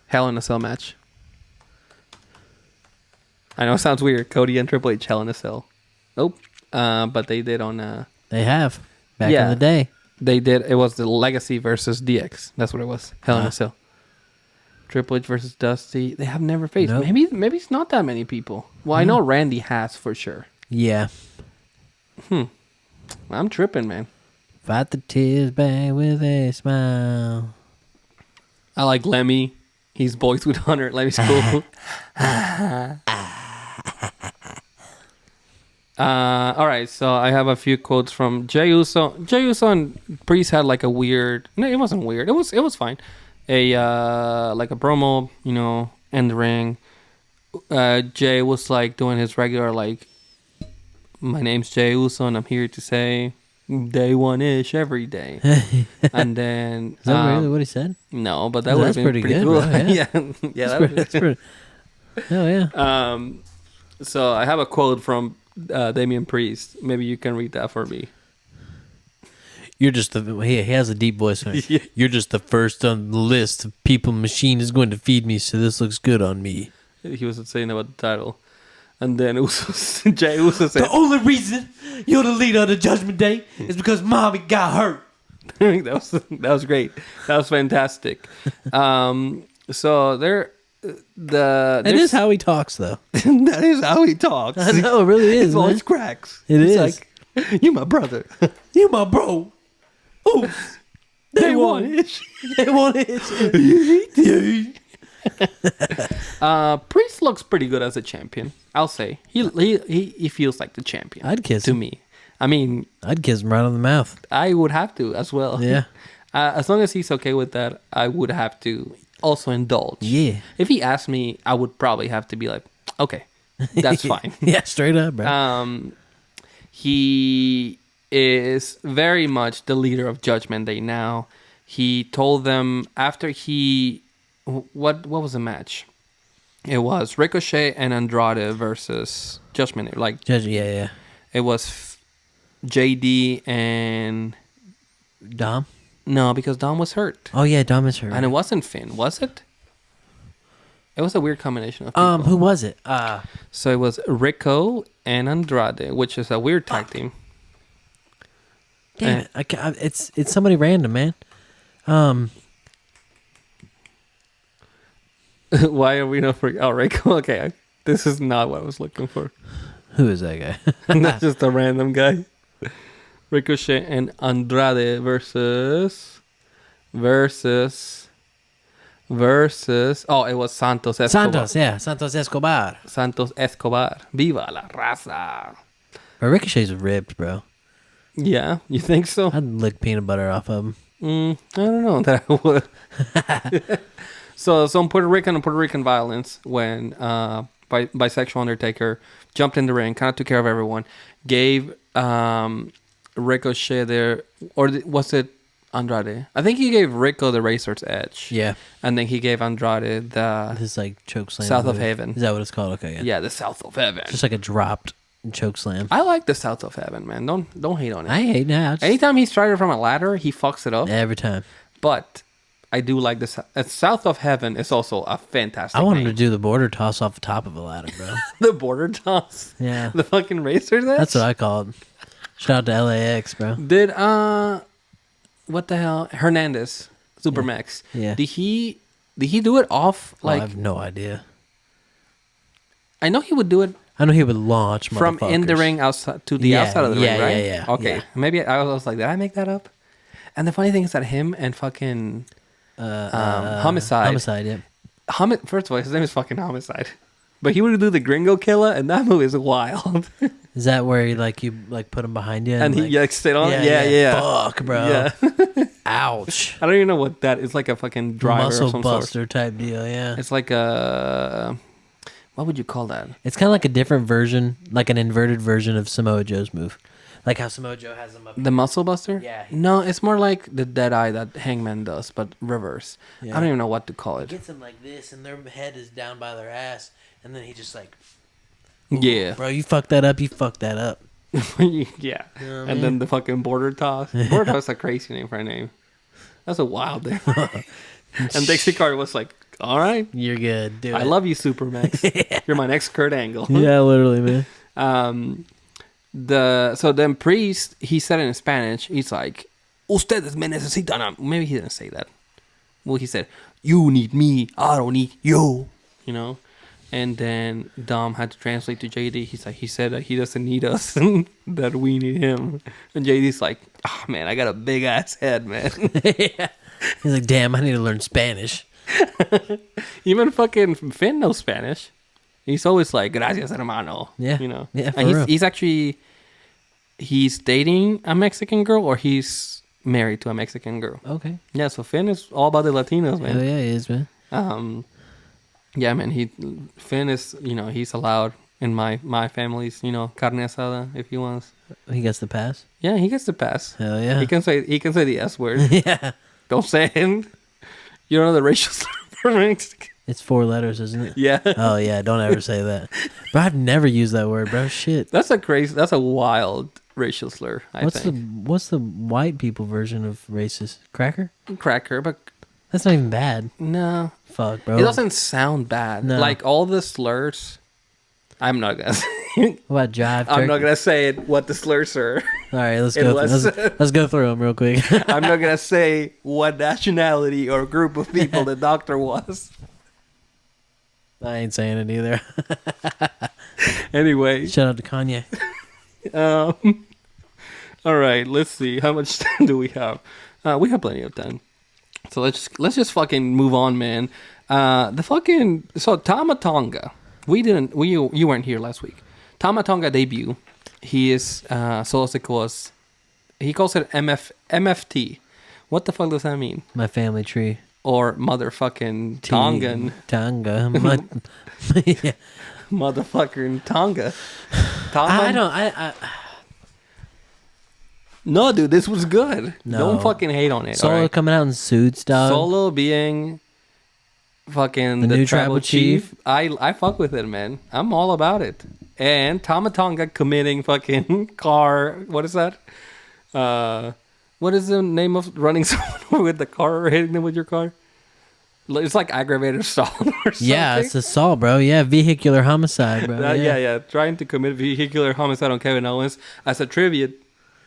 Hell in a Cell match. I know it sounds weird. Cody and Triple H Hell in a Cell. Nope. But they did on... They have. Back in the day. They did. It was the Legacy versus DX. That's what it was. Hell in a Cell. Triple H versus Dusty. They have never faced. Nope. Maybe it's not that many people. Well, I know Randy has for sure. Yeah. I'm tripping, man. Fight the tears back with a smile. I like Lemmy. He's boys with Hunter. Lemmy's cool. All right, so I have a few quotes from Jey Uso. Jey Uso and Priest had like a weird... No, it wasn't weird. It was fine. Like a promo, in the ring. Jey was like doing his regular like, my name's Jey Uso and I'm here to say day one-ish every day. And then... Is that really what he said? No, but that would have been pretty good, cool. Bro, yeah. That's pretty... Oh, yeah. So I have a quote from Damien Priest. Maybe you can read that for me. You're just he has a deep voice. Yeah. You're just the first on the list of people machine is going to feed me, so this looks good on me. He was saying about the title. And then Jey Uso said... The only reason you're the leader of the Judgment Day is because Mommy got hurt. that was great. That was fantastic. So there... That is how he talks, though. That is how he talks. I know, it really is. His voice cracks. It's like, you my brother. You my bro. Ooh. They want it. They want it. Priest looks pretty good as a champion. I'll say he feels like the champion. I'd kiss to him. me. I mean, I'd kiss him right on the mouth. I would have to as well. Yeah. As long as he's okay with that, I would have to also indulge. Yeah. If he asked me, I would probably have to be like, okay, that's fine. Yeah, straight up, bro. He is very much the leader of Judgment Day now. He told them after what was the match? It was Ricochet and Andrade versus Judgment Day. Like yeah. It was JD and Dom. No, because Dom was hurt. Oh yeah, Dom is hurt. And it wasn't Finn, was it? It was a weird combination of people. Who was it? So it was Rico and Andrade, which is a weird tag team. Damn it! It's somebody random, man. Why are we not for? Oh, Rico. Okay, this is not what I was looking for. Who is that guy? That's just a random guy. Ricochet and Andrade versus. Oh, it was Santos Escobar. Santos Escobar. Santos Escobar. Viva la raza. But Ricochet's ripped, bro. Yeah, you think so? I'd lick peanut butter off of him. I don't know that I would. So some Puerto Rican violence when bisexual Undertaker jumped in the ring, kind of took care of everyone, gave Ricochet there, or was it Andrade? I think he gave Rico the Razor's Edge. Yeah. And then he gave Andrade this like choke slam. South of Heaven. Is that what it's called? Okay, yeah. Yeah, the South of Heaven. Just like a dropped choke slam. I like the South of Heaven, man. Don't hate on it. I hate now. Anytime he's tried it from a ladder, he fucks it up. Every time. But I do like this. South of Heaven is also a fantastic I want name. him to do the border toss off the top of a ladder, bro. The border toss? Yeah. The fucking Razor's Edge? That's what I call it. Shout out to LAX, bro. Did, what the hell? Hernandez, Supermax. Yeah. Did he do it off, like... I have no idea. I know he would do it... I know he would launch from in the ring outside to the outside of the ring, right? Yeah. Okay. Yeah. Maybe I was like, did I make that up? And the funny thing is that him and fucking Homicide. Homicide, yeah. First of all, his name is fucking Homicide. But he would do the Gringo Killer, and that move is wild. Is that where you put him behind you? And he like sit on it? Yeah. Fuck, bro. Yeah. Ouch. I don't even know what that is. Like a fucking driver Muscle of some buster sort. type deal, yeah. It's like a... What would you call that? It's kind of like a different version, like an inverted version of Samoa Joe's move. Like how Samoa Joe has them up. The Muscle Buster? Yeah. No, it's more like the Dead Eye that Hangman does, but reverse. Yeah. I don't even know what to call it. He gets them like this, and their head is down by their ass, and then he just like... Yeah. Bro, you fucked that up, you fucked that up. Yeah. And then the fucking border toss. Border toss is a crazy name for a name. That's a wild name. And Dixie Carter was like, all right. You're good. I love you, Supermax. You're my next Kurt Angle. Yeah, literally, man. So then Priest, he said it in Spanish. He's like, ustedes me necesitan. Maybe he didn't say that. Well, he said, you need me. I don't need you. You know? And then Dom had to translate to JD. He said that he doesn't need us, that we need him. And JD's like, oh man, I got a big ass head, man. Yeah. He's like, damn, I need to learn Spanish. Even fucking Finn knows Spanish. He's always like, gracias, hermano. Yeah. You know? Yeah, for and real. He's actually, he's dating a Mexican girl, or he's married to a Mexican girl. Okay. Yeah, so Finn is all about the Latinos, man. Oh, yeah, he is, man. Yeah, man, Finn is, he's allowed in my family's, carne asada if he wants. He gets the pass? Yeah, he gets the pass. Hell yeah. He can say the S word. Yeah. Don't say it. You don't know the racial slur for Mexican. It's 4 letters, isn't it? Yeah. Oh, yeah, don't ever say that. But I've never used that word, bro. Shit. That's a wild racial slur, I think. What's the white people version of racist? Cracker? Cracker, but That's not even bad. no. Fuck, bro. It doesn't sound bad. No. Like all the slurs, I'm not gonna What about jive? I'm not gonna say it what the slurs are. All right, let's Unless- let's go through them real quick. I'm not gonna say what nationality or group of people the doctor was. I ain't saying it either. Anyway, Shout out to Kanye. all right. Let's see. How much time do we have? We have plenty of time. So let's just fucking move on, man. So Tama Tonga. You weren't here last week. Tama Tonga debut. He is he calls it MFT. What the fuck does that mean? My family tree. Or motherfucking Tongan. Tonga. Yeah. Motherfucking Tonga. I No, dude, this was good. No. Don't fucking hate on it. Solo all right? coming out in suits, dog. Solo being fucking The the new tribal tribal chief. I fuck with it, man. I'm all about it. And Tama Tonga committing fucking car. What is that? What is the name of running someone with the car or hitting them with your car? It's like aggravated assault or something. Yeah, it's assault, bro. Yeah, vehicular homicide, bro. Yeah. Trying to commit vehicular homicide on Kevin Owens as a tribute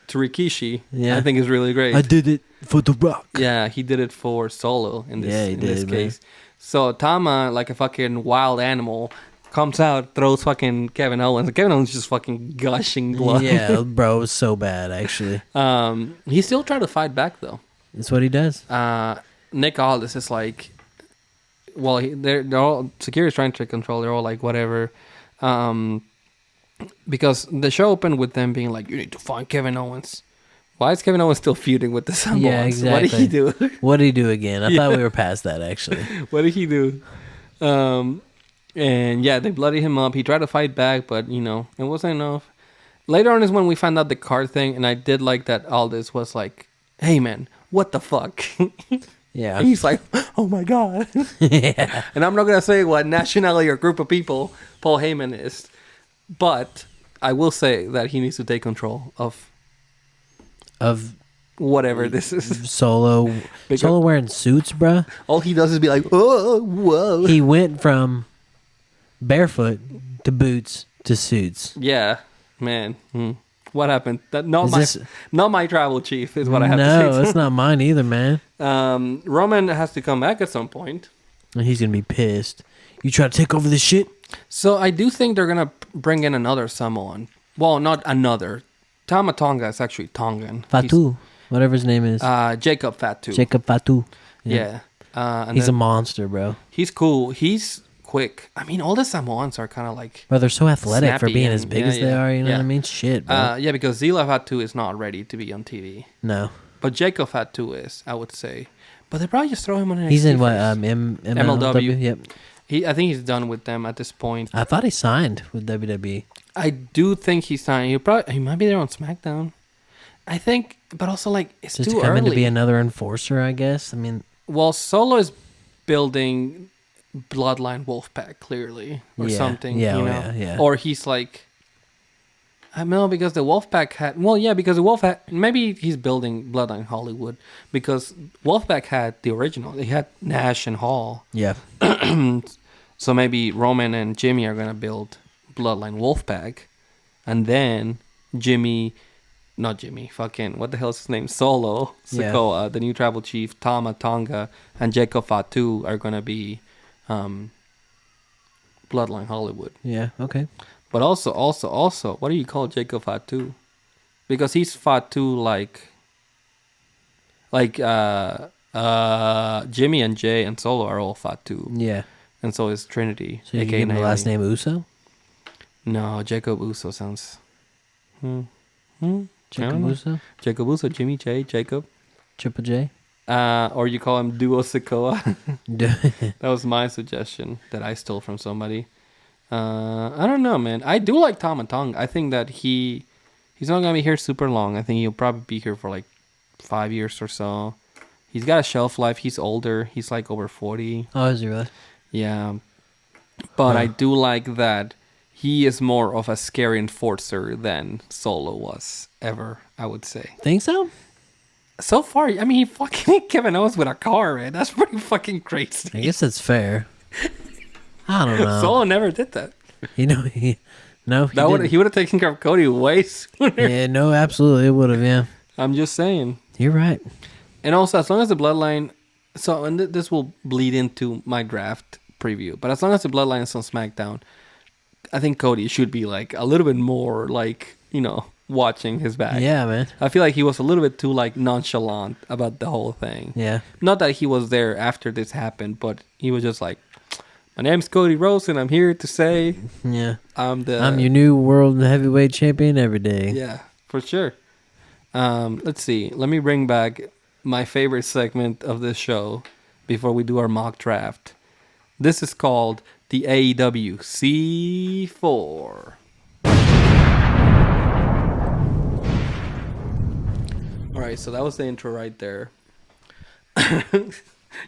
to Rikishi. Yeah. I think is really great. I did it for The Rock. Yeah, he did it for Solo in this, Yeah, he in this did, man. case. So Tama, like a fucking wild animal, comes out, throws fucking Kevin Owens. And Kevin Owens just fucking gushing blood. Yeah, bro, it was so bad, actually. He's still trying to fight back, though. That's what he does. Nick Aldis is like, well, they're all, security's trying to control. They're all like, whatever. Because the show opened with them being like, you need to find Kevin Owens. Why is Kevin Owens still feuding with the Samoans? Yeah, exactly. What did he do? What did he do again? I thought we were past that, actually. What did he do? And yeah, they bloodied him up. He tried to fight back, but it wasn't enough. Later on is when we found out the card thing, and I did like that Aldis was like, hey man, what the fuck? Yeah. And he's like, oh my god. Yeah. And I'm not gonna say what nationality or group of people Paul Heyman is, but I will say that he needs to take control of whatever this is. Solo wearing suits, bruh. All he does is be like, oh, whoa. He went from barefoot to boots to suits. Yeah, man. What happened? Is Not my tribal chief is what I have to No, say. it's not mine either, man. Roman has to come back at some point. And he's gonna be pissed. You try to take over this shit? So I do think they're gonna bring in another Samoan. Well, not another. Tama Tonga is actually Tongan. Fatu, whatever his name is. Jacob Fatu. Jacob Fatu. Yeah. And He's then a monster, bro. He's cool. He's quick. I mean, all the Samoans are kind of like... Bro, they're so athletic for snappy being and- as big yeah, as they yeah, are. You know yeah. what I mean? Shit, bro. Yeah, because Zila Fatu is not ready to be on TV. No. But Jacob Fatu is, I would say. But they probably just throw him on NXT He's in what? first. MLW? Yep. I think he's done with them at this point. I thought he signed with WWE. I do think he's signed. He might be there on SmackDown. I think, but also like it's Just too to come in early. to be another enforcer, I guess. I mean, Well, Solo is building Bloodline Wolfpack clearly, or Yeah. something. Yeah, you oh, know? yeah, yeah. Or he's like, I know because the Wolfpack had. Well, yeah, because the Wolf had. Maybe he's building Bloodline Hollywood because Wolfpack had the original. They had Nash and Hall. Yeah. So maybe Roman and Jimmy are gonna build Bloodline Wolfpack, and then not Jimmy, fucking what the hell is his name? Solo Sikoa, the new tribal chief, Tama Tonga, and Jacob Fatu are gonna be Bloodline Hollywood. Yeah. Okay. But also, what do you call Jacob Fatu? Because he's Fatu like Jimmy and Jay and Solo are all Fatu. Yeah. And so is Trinity. So you give him the last name Uso? No, Jacob Uso sounds. Jacob Uso? Jacob Uso, Jimmy J, Jacob. Triple J? Or you call him Duo Sikoa. Yeah. That was my suggestion that I stole from somebody. I don't know, man. I do like Tama Tonga. I think that he's not gonna be here super long. I think he'll probably be here for like 5 years or so. He's got a shelf life. He's older. He's like over 40. Oh, is he really? Yeah. But I do like that he is more of a scary enforcer than Solo was ever, I would say. Think so? So far, I mean, he fucking hit Kevin Owens with a car, man. That's pretty fucking crazy. I guess that's fair. I don't know. Solo never did that. He would have taken care of Cody way sooner. Yeah, no, absolutely, it would have. Yeah, I'm just saying. you're right. And also, as long as the bloodline, and this will bleed into my draft preview, but as long as the bloodline is on SmackDown, I think Cody should be like a little bit more like, watching his back. Yeah, man. I feel like he was a little bit too like nonchalant about the whole thing. Yeah. Not that he was there after this happened, but he was just like, my name's Cody Rhodes, and I'm here to say, yeah, I'm your new world heavyweight champion every day. Yeah, for sure. Let's see. Let me bring back my favorite segment of this show before we do our mock draft. This is called the AEW C4. All right, so that was the intro right there.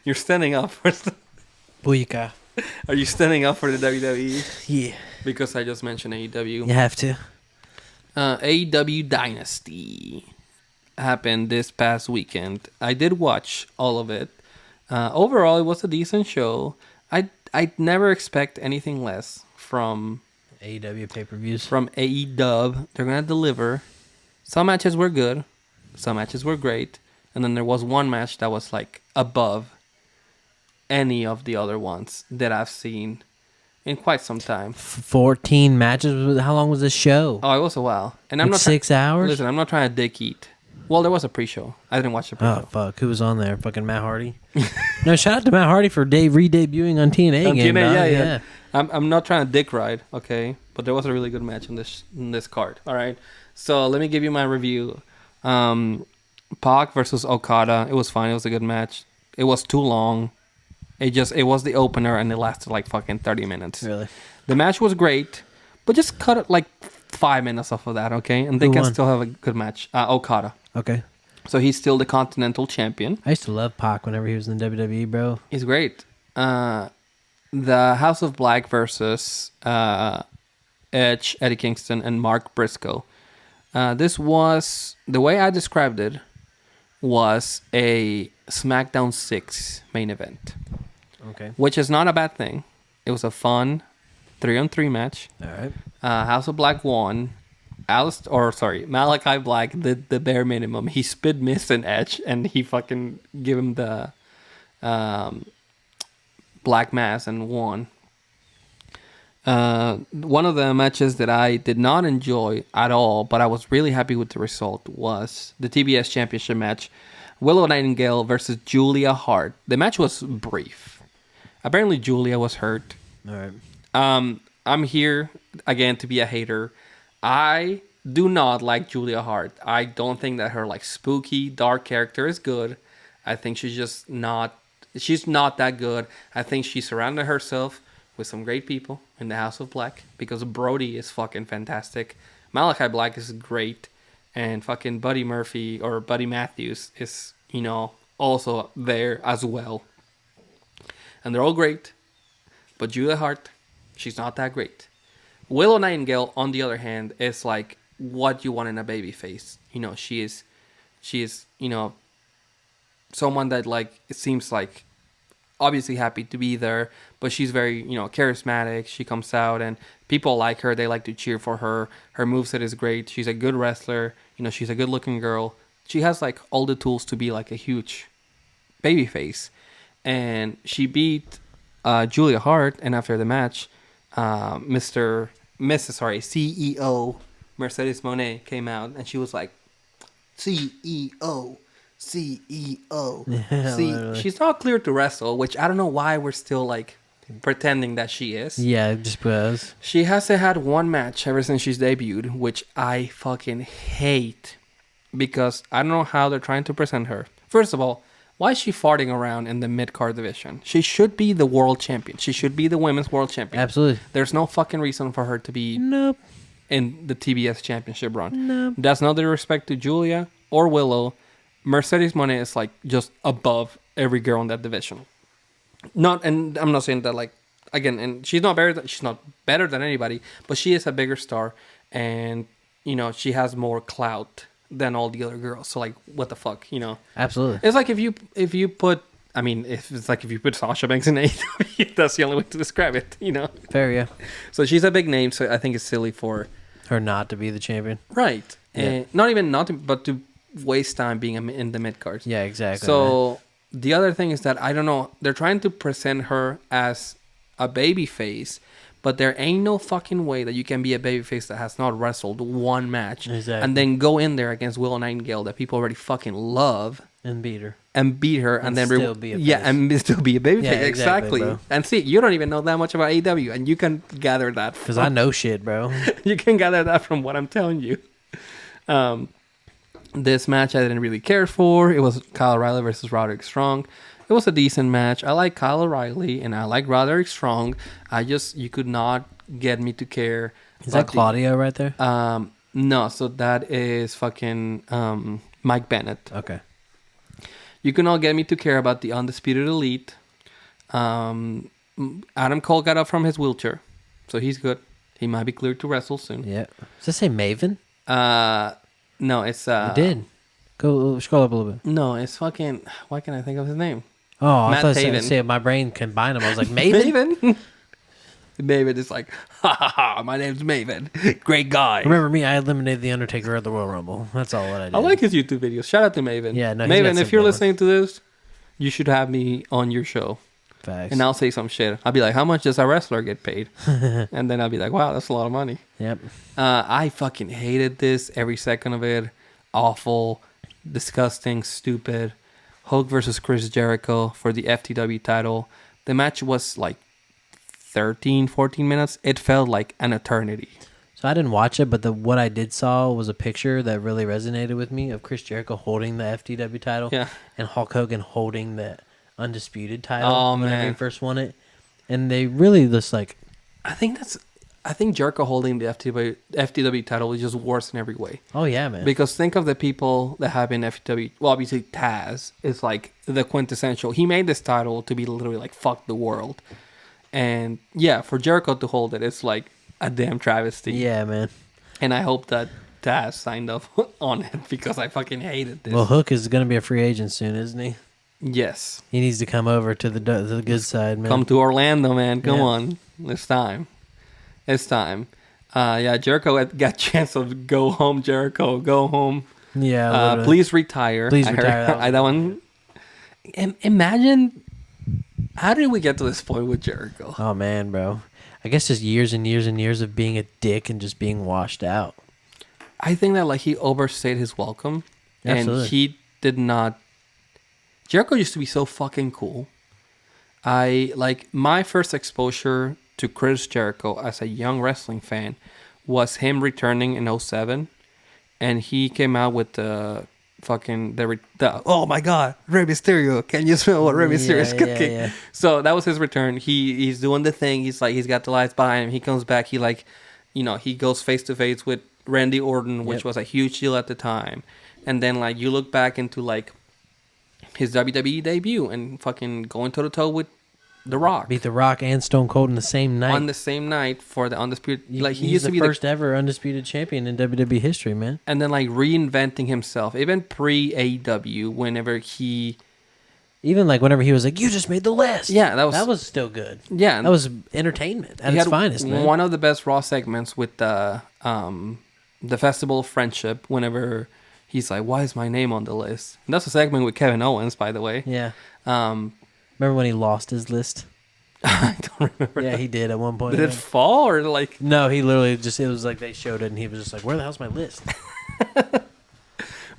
You're standing up for. Booyaka. Are you standing up for the WWE? Yeah. Because I just mentioned AEW. You have to. AEW Dynasty happened this past weekend. I did watch all of it. Overall, it was a decent show. I'd never expect anything less from AEW pay-per-views. From AEW. They're going to deliver. Some matches were good. Some matches were great. And then there was one match that was like above any of the other ones that I've seen in quite some time. 14 matches? How long was this show? Oh, it was a while. And I'm like not 6 hours? Listen, I'm not trying to dick eat. Well, there was a pre-show. I didn't watch the pre-show. Oh, fuck. Who was on there? Fucking Matt Hardy? No, shout out to Matt Hardy for re-debuting on TNA again. TNA, yeah. I'm not trying to dick ride, okay? But there was a really good match in this card, all right? So let me give you my review. Pac versus Okada. It was fine. It was a good match. It was too long. It was the opener, and it lasted like fucking 30 minutes. Really? The match was great, but just cut it like 5 minutes off of that, okay? And they can still have a good match. Okada. Okay. So he's still the Continental Champion. I used to love Pac whenever he was in WWE, bro. He's great. The House of Black versus Edge, Eddie Kingston, and Mark Briscoe. This was, the way I described it, was a SmackDown 6 main event. Okay. Which is not a bad thing. It was a fun 3-on-3 match. All right. House of Black won. Malachi Black did the bare minimum. He spit Miz and Edge, and he fucking gave him the Black Mass and won. One of the matches that I did not enjoy at all, but I was really happy with the result, was the TBS Championship match. Willow Nightingale versus Julia Hart. The match was brief. Apparently Julia was hurt. All right. I'm here, again, to be a hater. I do not like Julia Hart. I don't think that her like spooky, dark character is good. I think she's not that good. I think she surrounded herself with some great people in the House of Black, because Brody is fucking fantastic. Malachi Black is great. And fucking Buddy Murphy or Buddy Matthews is, also there as well. And they're all great. But Julia Hart, she's not that great. Willow Nightingale, on the other hand, is like what you want in a baby face. She is someone that like it seems like obviously happy to be there, but she's very charismatic. She comes out and people like her. They like to cheer for her. Her moveset is great. She's a good wrestler. She's a good looking girl. She has like all the tools to be like a huge baby face. And she beat Julia Hart, and after the match, CEO Mercedes Moné came out, and she was like, CEO. Yeah, literally. She's not cleared to wrestle, which I don't know why we're still like pretending that she is. Yeah, just because. She hasn't had one match ever since she's debuted, which I fucking hate because I don't know how they're trying to present her. First of all, why is she farting around in the mid-card division? She should be the world champion. She should be the women's world champion. Absolutely. There's no fucking reason for her to be in the TBS championship run. Nope. That's no disrespect to Julia or Willow. Mercedes Moné is like just above every girl in that division. And I'm not saying that like again, and she's not better than anybody, but she is a bigger star, and she has more clout than all the other girls. So like, what the fuck, Absolutely. It's like if you put Sasha Banks in AEW, that's the only way to describe it, Fair, yeah. So she's a big name, so I think it's silly for her not to be the champion. Right. Yeah. And but to waste time being in the mid cards. Yeah, exactly. So the other thing is that I don't know, they're trying to present her as a baby face, but there ain't no fucking way that you can be a babyface that has not wrestled one match and then go in there against Willow Nightingale that people already fucking love and beat her and then still be a face. and still be a babyface. Yeah, exactly. Exactly. And see, you don't even know that much about AEW, and you can gather that because I know shit, bro. You can gather that from what I'm telling you. This match I didn't really care for. It was Kyle O'Reilly versus Roderick Strong. It was a decent match. I like Kyle O'Reilly and I like Roderick Strong. You could not get me to care. Is that Claudio right there? No, so that is fucking Mike Bennett. Okay. You could not get me to care about the Undisputed Elite. Adam Cole got up from his wheelchair, so he's good. He might be cleared to wrestle soon. Yeah. Does that say Maven? No, it's It did. Go scroll up a little bit. No, it's fucking. Why can't I think of his name? Oh, Matt I thought Taven. I said my brain combined them. I was like, Maven? Maven. Maven is like, ha ha ha, my name's Maven. Great guy. Remember me? I eliminated The Undertaker at the Royal Rumble. That's all what I did. I like his YouTube videos. Shout out to Maven. Yeah, no, he's got Maven, some if you're good listening to this, you should have me on your show. Facts. And I'll say some shit. I'll be like, how much does a wrestler get paid? And then I'll be like, wow, that's a lot of money. Yep. I fucking hated this. Every second of it. Awful. Disgusting. Stupid. Hulk versus Chris Jericho for the FTW title. The match was like 13, 14 minutes. It felt like an eternity. So I didn't watch it, but what I did saw was a picture that really resonated with me of Chris Jericho holding the FTW title. Yeah. And Hulk Hogan holding the Undisputed title. Oh, whenever man. he first won it. And they really just like... I think Jericho holding the FTW title is just worse in every way. Oh, yeah, man. Because think of the people that have been FTW. Well, obviously Taz is like the quintessential. He made this title to be literally like fuck the world. And yeah, for Jericho to hold it, it's like a damn travesty. Yeah, man. And I hope that Taz signed up on it because I fucking hated this. Well, Hook is going to be a free agent soon, isn't he? Yes. He needs to come over to the good side, man. Come to Orlando, man. Come Yeah. on. It's time. It's time. Yeah, Jericho got a chance to go home, Jericho. Go home. Yeah. Please retire. Please I retire. Heard, that one. Imagine, how did we get to this point with Jericho? Oh, man, bro. I guess just years and years and years of being a dick and just being washed out. I think that like he overstayed his welcome. Absolutely. And he did not. Jericho used to be so fucking cool. My first exposure to Chris Jericho as a young wrestling fan was him returning in 2007, and he came out with the oh my god, Rey Mysterio, can you smell what Rey Mysterio is cooking? Yeah. So that was his return. He's doing the thing. He's got the lights behind him. He comes back. He goes face to face with Randy Orton, which was a huge deal at the time. And then you look back into his WWE debut and fucking going toe to toe with The Rock. Beat The Rock and Stone Cold in the same night. On the same night for the undisputed. Like he He's used to the be first ever undisputed champion in WWE history, man. and then like reinventing himself, even pre AEW. Whenever he, Even like whenever he was like, "You just made the list." Yeah, that was still good. yeah, That was entertainment at he its had finest, man. one of the best Raw segments with the Festival of Friendship. Whenever he's like, "Why is my name on the list?" And that's a segment with Kevin Owens, by the way. Yeah. Um, Remember when he lost his list? I don't remember. Yeah, he did at one point. Did it fall or like? No, he literally just, it was like they showed it and he was just like, "Where the hell's my list?"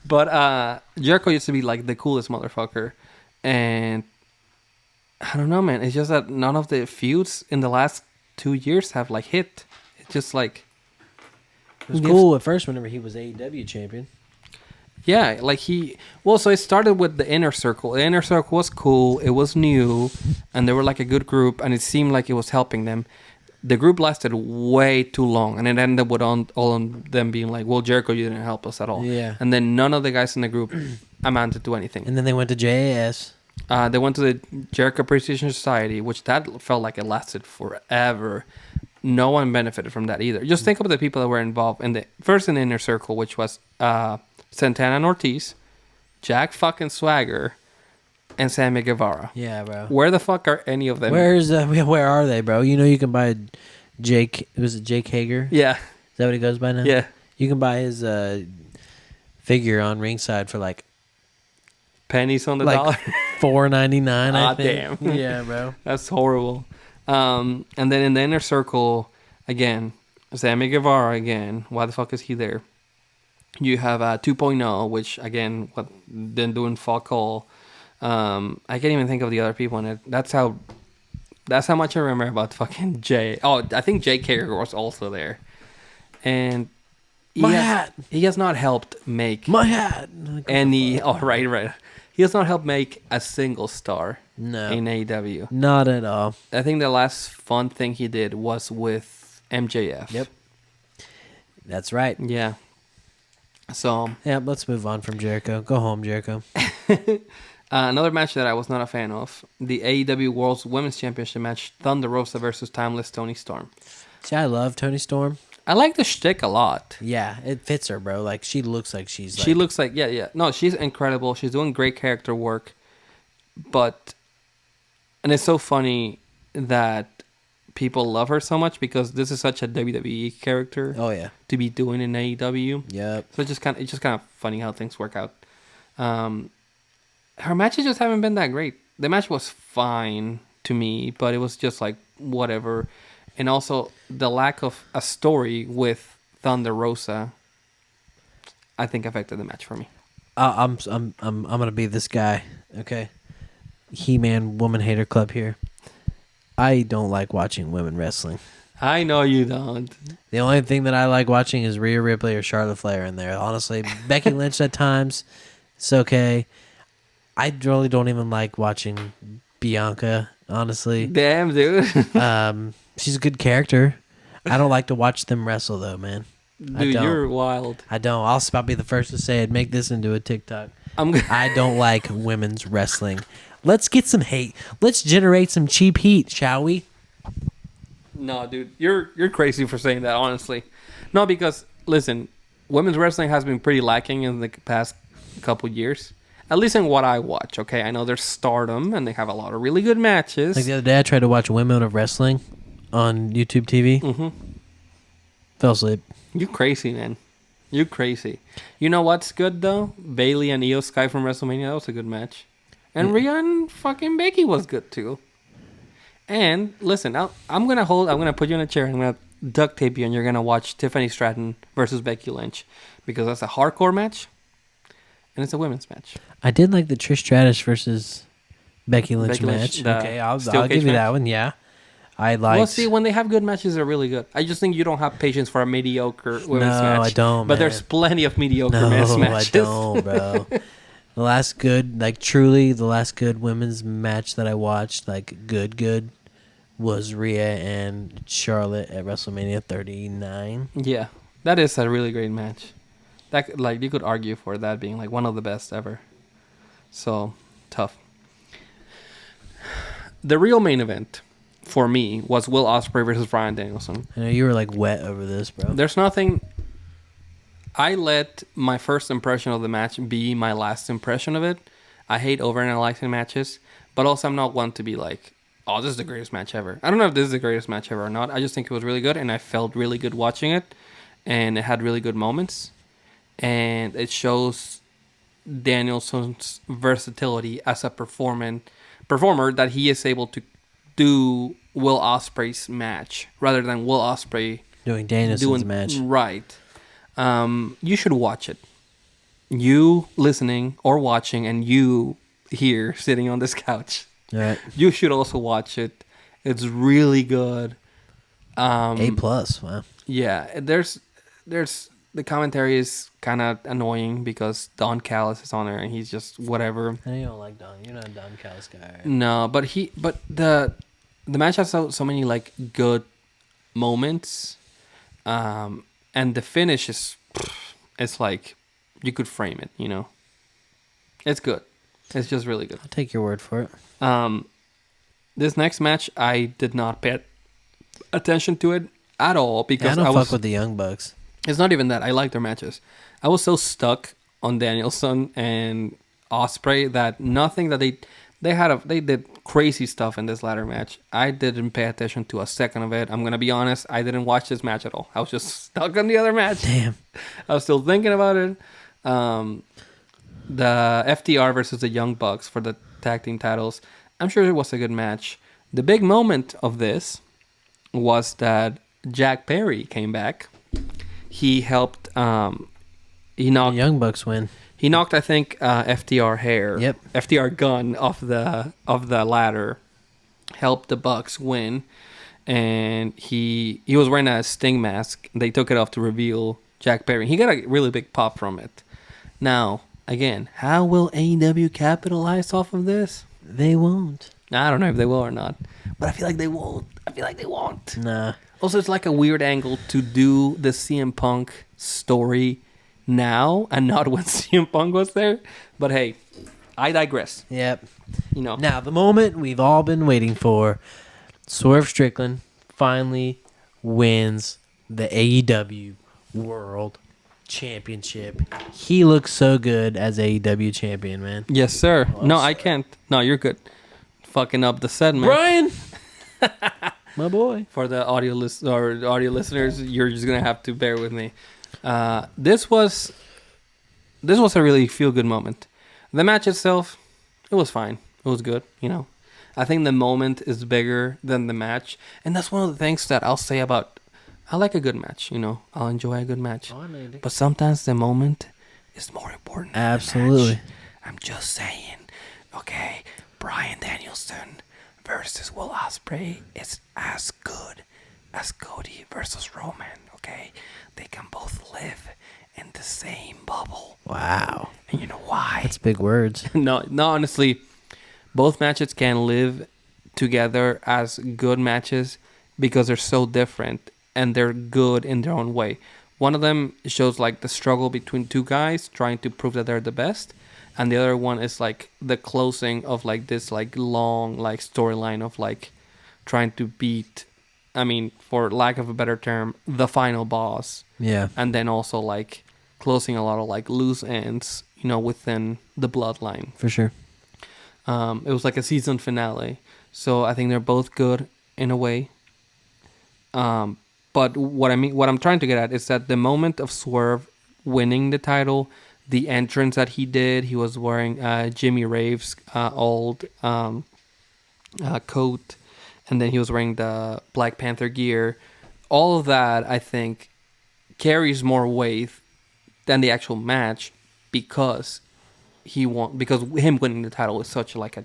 But Jericho used to be like the coolest motherfucker, and I don't know, man. It's just that none of the feuds in the last 2 years have like hit. It's just like It was cool at first whenever he was AEW champion. yeah, like so it started with the Inner Circle. The Inner Circle was cool. It was new, and they were like a good group, and it seemed like it was helping them. The group lasted way too long, and it ended with all of them being like, "Well, Jericho, you didn't help us at all." Yeah. And then none of the guys in the group amounted to anything. And then they went to JAS. They went to the Jericho Appreciation Society, which that felt like it lasted forever. No one benefited from that either. Just think about the people that were involved in the Inner Circle, which was Santana and Ortiz, Jack fucking Swagger, and Sammy Guevara. Yeah, bro. Where the fuck are any of them? Where are they, bro? You know you can buy Jake. Was it Jake Hager? Yeah, Is that what he goes by now? yeah. You can buy his figure on ringside for like Pennies on the dollar. $4.99. Ah, I think. damn. Yeah, bro. That's horrible. And then in the Inner Circle, again, Sammy Guevara again. Why the fuck is he there? You have 2.0, which again, what then doing fuck all. I can't even think of the other people in it. That's how much I remember about fucking Jay. Oh, I think Jake Hager was also there, and he has not helped make My hat. any. Oh, right. He has not helped make a single star No. in AEW. Not at all. I think the last fun thing he did was with MJF. Yep. That's right. Yeah. So Yeah, let's move on from Jericho. Go home, Jericho. another match that I was not a fan of, the AEW World's Women's Championship match, Thunder Rosa versus Timeless Toni Storm. See, I love Toni Storm. I like the shtick a lot. Yeah, it fits her, bro. Like, she looks like she's like... She looks like, yeah. No, she's incredible. She's doing great character work. And it's so funny that people love her so much because this is such a WWE character Oh, yeah. to be doing in AEW. Yep. So it's just kind of funny how things work out. Her matches just haven't been that great. The match was fine to me, but it was just like whatever. And also the lack of a story with Thunder Rosa, I think affected the match for me. I'm gonna be this guy, okay? He-Man Woman Hater Club here. I don't like watching women wrestling. I know you don't. The only thing that I like watching is Rhea Ripley or Charlotte Flair in there. Honestly, Becky Lynch at times, it's okay. I really don't even like watching Bianca, honestly. Damn, dude. She's a good character. I don't like to watch them wrestle, though, man. Dude, you're wild. I don't. I'll be the first to say it. Make this into a TikTok. I don't like women's wrestling. Let's get some hate. Let's generate some cheap heat, shall we? No, dude, you're crazy for saying that, honestly. No, because, listen, women's wrestling has been pretty lacking in the past couple years. At least in what I watch, okay? I know there's Stardom, and they have a lot of really good matches. Like the other day, I tried to watch Women of Wrestling on YouTube TV. Mm-hmm. Fell asleep. You crazy, man. You crazy. You know what's good, though? Bailey and Io Sky from WrestleMania, that was a good match. And Rhea and fucking Becky was good, too. And, listen, I'm going to put you in a chair, and I'm going to duct tape you, and you're going to watch Tiffany Stratton versus Becky Lynch. Because that's a hardcore match, and it's a women's match. I did like the Trish Stratus versus Becky Lynch match. Okay, I'll give you that one. Yeah, I like. Well, see, when they have good matches, they're really good. I just think you don't have patience for a mediocre women's match. No, I don't. But there's plenty of mediocre men's matches. I don't, bro. The last good women's match that I watched, like good, was Rhea and Charlotte at WrestleMania 39. Yeah, that is a really great match. That, like, you could argue for that being like one of the best ever. So tough. the real main event for me was Will Ospreay versus Bryan Danielson. I know you were like wet over this, bro. There's nothing. I let my first impression of the match be my last impression of it. I hate overanalyzing matches, but also I'm not one to be like, oh, this is the greatest match ever. I don't know if this is the greatest match ever or not. I just think it was really good, and I felt really good watching it, and it had really good moments, and it shows Danielson's versatility as a performer that he is able to do Will Ospreay's match rather than Will Ospreay Doing Danielson's match. Right. You should watch it. You listening or watching, and you here sitting on this couch. Right. You should also watch it. It's really good. A+. Wow. Yeah, there's the commentary is kind of annoying because Don Callis is on there and he's just whatever. I know you don't like Don. You're not a Don Callis guy, right? No, but the match has so many like good moments, and the finish is it's like you could frame it. You know, it's good. It's just really good. I'll take your word for it. This next match I did not pay attention to it at all because I don't fuck with the Young Bucks. It's not even that. I like their matches. I was so stuck on Danielson and Ospreay that nothing that they did crazy stuff in this ladder match. I didn't pay attention to a second of it. I'm gonna be honest. I didn't watch this match at all. I was just stuck on the other match. Damn. I was still thinking about it. The FTR versus the Young Bucks for the tag team titles. I'm sure it was a good match. The big moment of this was that Jack Perry came back. He helped. He knocked The Young Bucks win. He knocked, I think, FTR hair. Yep. FTR gun off the ladder. Helped the Bucks win, and he was wearing a Sting mask. They took it off to reveal Jack Perry. He got a really big pop from it. Now, again, how will AEW capitalize off of this? They won't. I don't know if they will or not, but I feel like they won't. Nah. Also, it's like a weird angle to do the CM Punk story now and not when CM Punk was there. But hey, I digress. Yep. You know. Now, the moment we've all been waiting for, Swerve Strickland finally wins the AEW World Championship. He looks so good as AEW champion, man. Yes, sir. No, I can't. No, you're good. Fucking up the set, man. Bryan! My boy. For the audio listeners, you're just gonna have to bear with me. This was a really feel good moment. The match itself, it was fine. It was good. You know, I think the moment is bigger than the match, and that's one of the things that I'll say about. I like a good match. You know, I'll enjoy a good match, but sometimes the moment is more important. Absolutely. Than the match. I'm just saying. Okay, Bryan Danielson versus Will Ospreay is as good as Cody versus Roman, okay? They can both live in the same bubble. Wow. And you know why? That's big words. No, honestly, both matches can live together as good matches because they're so different and they're good in their own way. One of them shows like the struggle between two guys trying to prove that they're the best. And the other one is like the closing of like this like long like storyline of like trying to beat, I mean, for lack of a better term, the final boss. Yeah. And then also like closing a lot of like loose ends, you know, within the bloodline. For sure. It was like a season finale. So I think they're both good in a way. But what I'm trying to get at is that the moment of Swerve winning the title, the entrance that he did, he was wearing Jimmy Rave's old coat, and then he was wearing the Black Panther gear. All of that, I think, carries more weight than the actual match because him winning the title is such like a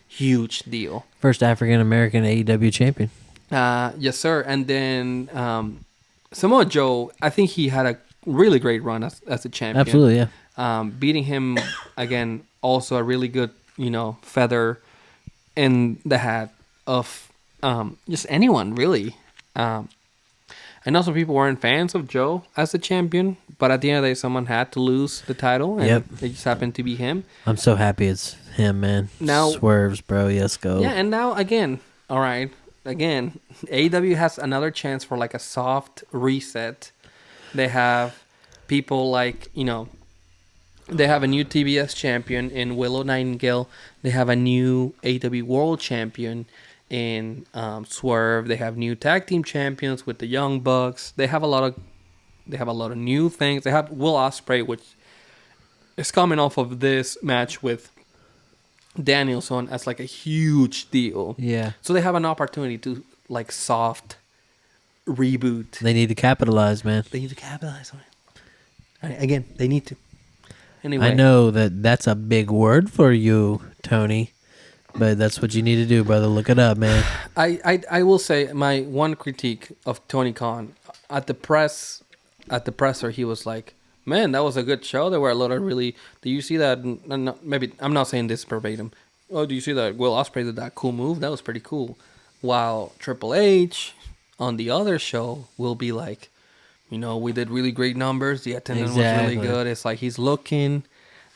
huge deal. First African American AEW champion. Yes, sir. And then Samoa Joe, I think he had a really great run as a champion. Absolutely, yeah. Beating him again, also a really good, you know, feather in the hat of just anyone really. I know some people weren't fans of Joe as the champion, but at the end of the day, someone had to lose the title, and it just happened to be him. I'm so happy it's him, man. Now Swerves, bro. Yes, go. Yeah, and now again, all right, again, AEW has another chance for like a soft reset. They have people like they have a new TBS champion in Willow Nightingale. They have a new AEW World Champion in Swerve. They have new tag team champions with the Young Bucks. They have a lot of new things. They have Will Ospreay, which is coming off of this match with Danielson as like a huge deal. Yeah. So they have an opportunity to like soft reboot. They need to capitalize, man. They need to capitalize on it. Again, they need to. Anyway, I know that's a big word for you, Tony, but that's what you need to do, brother. Look it up, man. I will say my one critique of Tony Khan at the presser, he was like, "Man, that was a good show. There were a lot of really. Do you see that? Maybe I'm not saying this verbatim. Oh, do you see that Will Ospreay did that cool move? That was pretty cool." While Triple H on the other show will be like, we did really great numbers. The attendance was really good. It's like he's looking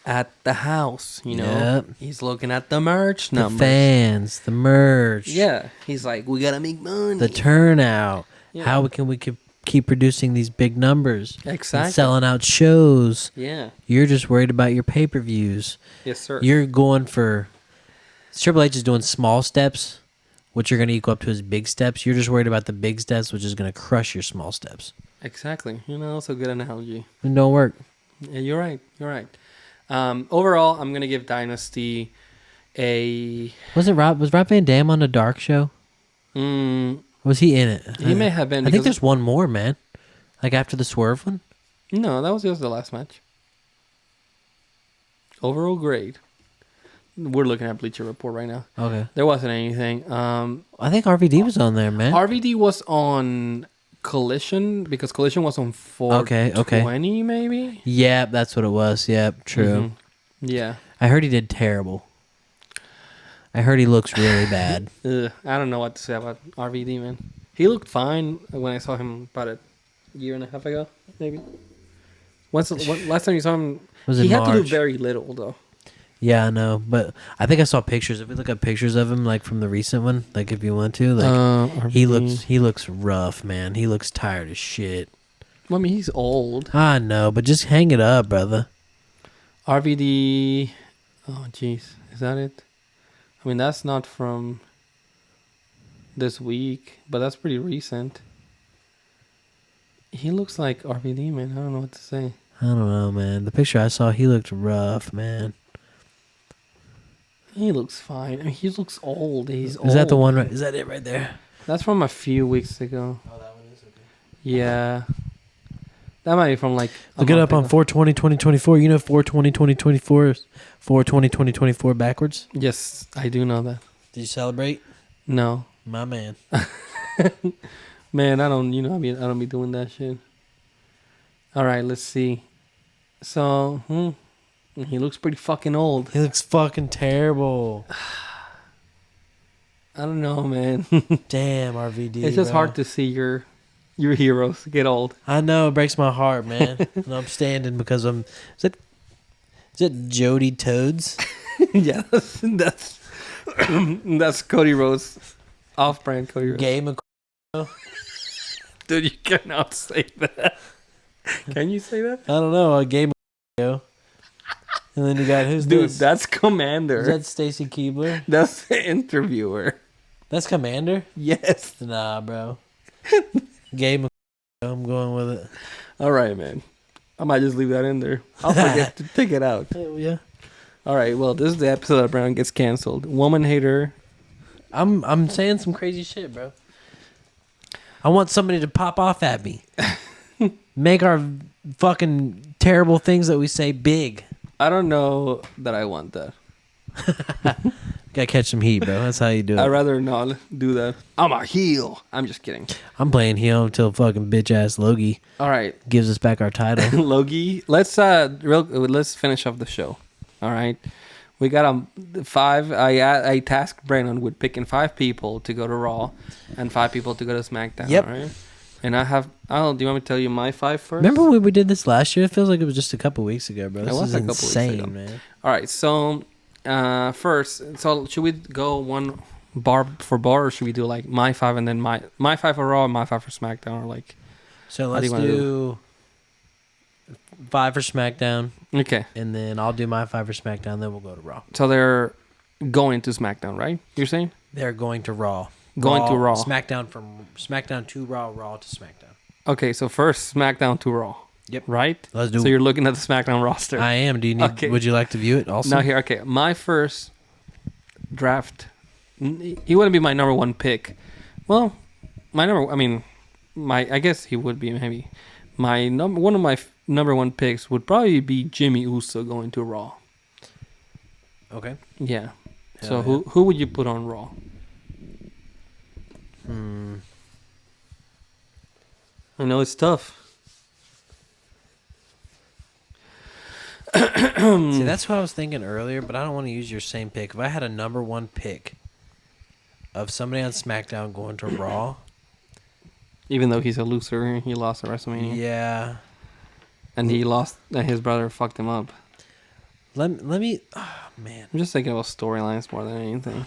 at the house, Yep. He's looking at the merch numbers. The fans, the merch. Yeah. He's like, we got to make money. The turnout. Yeah. How can we keep producing these big numbers? Exactly. And selling out shows. Yeah. You're just worried about your pay-per-views. Yes, sir. You're going for... Triple H is doing small steps, which are going to equal up to his big steps. You're just worried about the big steps, which is going to crush your small steps. Exactly. That's a good analogy. It don't work. Yeah, you're right. Overall, I'm gonna give Dynasty a. Was Rob Van Dam on the Dark show? Was he in it? He may have been. I think there's one more, man. Like after the Swerve one. No, that was just the last match. Overall grade. We're looking at Bleacher Report right now. Okay. There wasn't anything. I think RVD was on there, man. RVD was on Collision because Collision was on 420 maybe. Yeah, that's what it was. Yep, true. Mm-hmm. Yeah. I heard he did terrible. I heard he looks really bad. I don't know what to say about RVD, man. He looked fine when I saw him about a year and a half ago, maybe. Last time you saw him, he had to do very little though. Yeah, I know, but I think I saw pictures. If we look at pictures of him, like from the recent one, like if you want to, like he looks rough, man. He looks tired as shit. Well, I mean, he's old. I know, but just hang it up, brother. RVD. Oh, jeez, is that it? I mean, that's not from this week, but that's pretty recent. He looks like RVD, man. I don't know what to say. I don't know, man. The picture I saw, he looked rough, man. He looks fine. I mean, he looks old. He's old. Is that the one? Is that it right there? That's from a few weeks ago. Oh, that one is okay. Yeah. That might be from like... Look it up on 4/20/2024. You know 4/20/2024 is 4/20/2024 backwards? Yes, I do know that. Did you celebrate? No. My man. Man, I don't be doing that shit. All right, let's see. So, he looks pretty fucking old. He looks fucking terrible. I don't know, man. Damn, RVD. It's just hard to see your heroes get old. I know, it breaks my heart, man. And I'm standing because I'm... Is it Jody Toads? Yeah, that's Cody Rhodes. Off-brand Cody Rhodes. Game of... Dude, you cannot say that. Can you say that? I don't know. A game of... And then you got who's Dude, this? that's Commander. Is that Stacy Keibler? That's the interviewer. That's Commander? Yes. Nah, bro. Game of... I'm going with it. All right, man. I might just leave that in there. I'll forget to take it out. Hell yeah. All right, well, this is the episode that Brown gets canceled. Woman hater. I'm saying some crazy shit, bro. I want somebody to pop off at me. Make our fucking terrible things that we say big. I don't know that I want that. Gotta catch some heat, bro. That's how you do it. I'd rather not do that. I'm a heel. I'm just kidding. I'm playing heel until fucking bitch ass Logie All right, gives us back our title. Logie. Let's finish off the show. All right, we got 5. I tasked Brandon with picking 5 people to go to Raw and 5 people to go to SmackDown. Yep. All right, And I have. Oh, do you want me to tell you my 5 first? Remember when we did this last year? It feels like it was just a couple weeks ago, bro. This was is a couple weeks insane, ago. man. All right, so first, so should we go one bar for bar, or should we do like my 5 and then my 5 for Raw and my 5 for SmackDown, or like? So let's do 5 for SmackDown. Okay. And then I'll do my 5 for SmackDown. Then we'll go to Raw. So they're going to SmackDown, right? You're saying? They're going to Raw. Going to Raw. SmackDown from SmackDown to Raw, Raw to SmackDown. Okay, so first SmackDown to Raw. Yep. Right? Let's do So you're looking at the SmackDown roster. I am. Do you need? Okay. Would you like to view it also? Now here, okay. My first draft, he wouldn't be my number 1 pick. Well, I guess he would be maybe. One of my number 1 picks would probably be Jimmy Uso going to Raw. Okay. Yeah. Hell So yeah. who would you put on Raw? I know it's tough. See, that's what I was thinking earlier, but I don't want to use your same pick. If I had a number 1 pick of somebody on SmackDown going to Raw, Even though he's a loser, he lost at WrestleMania. yeah. And he lost, and his brother fucked him up. Let me. Oh, man. I'm just thinking about storylines more than anything.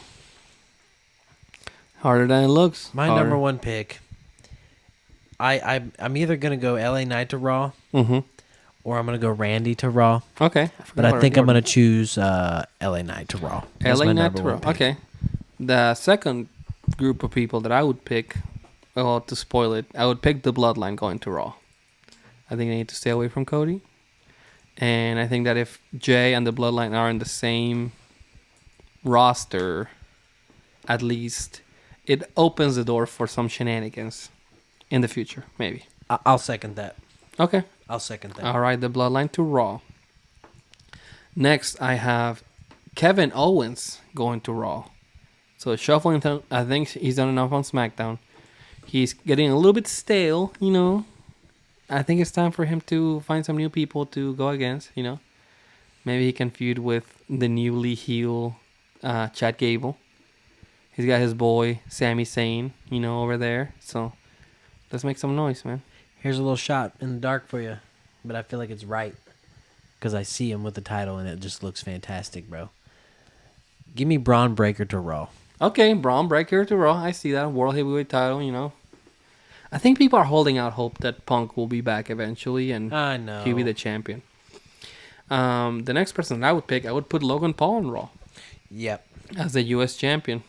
Harder than it looks. My Harder. number 1 pick. I'm either gonna go LA Knight to Raw, Mm-hmm. or I'm gonna go Randy to Raw. Okay. But I think I'm gonna choose LA Knight to Raw. That's LA my Knight number to 1 Raw. pick. Okay. The second group of people that I would pick, well, to spoil it, I would pick the Bloodline going to Raw. I think they need to stay away from Cody. And I think that if Jey and the Bloodline are in the same roster, at least it opens the door for some shenanigans in the future, maybe. I'll second that. Okay. I'll second that. All right, the Bloodline to Raw. Next, I have Kevin Owens going to Raw. So shuffling, I think he's done enough on SmackDown. He's getting a little bit stale, you know. I think it's time for him to find some new people to go against, you know. Maybe he can feud with the newly heel Chad Gable. He's got his boy Sami Zayn, you know, over there. So let's make some noise, man. Here's a little shot in the dark for you, but I feel like it's right because I see him with the title and it just looks fantastic, bro. Give me Braun Breaker to Raw. Okay, Braun Breaker to Raw. I see that. World Heavyweight title, you know. I think people are holding out hope that Punk will be back eventually and I know. he'll be the champion. The next person that I would put Logan Paul on Raw Yep. as the U.S. champion.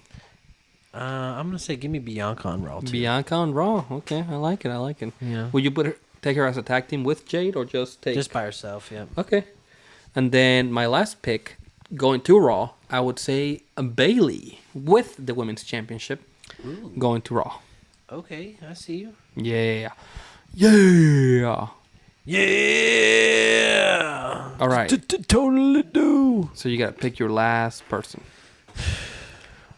I'm gonna say give me Bianca on Raw too. Bianca on Raw. Okay, I like it. Yeah. Would you take her as a tag team with Jade or just take... Just by herself, yeah. Okay. And then my last pick, going to Raw, I would say Bayley with the Women's Championship going to Raw. Okay, I see you. Yeah. Yeah. Yeah. All right. Totally do. So you got to pick your last person.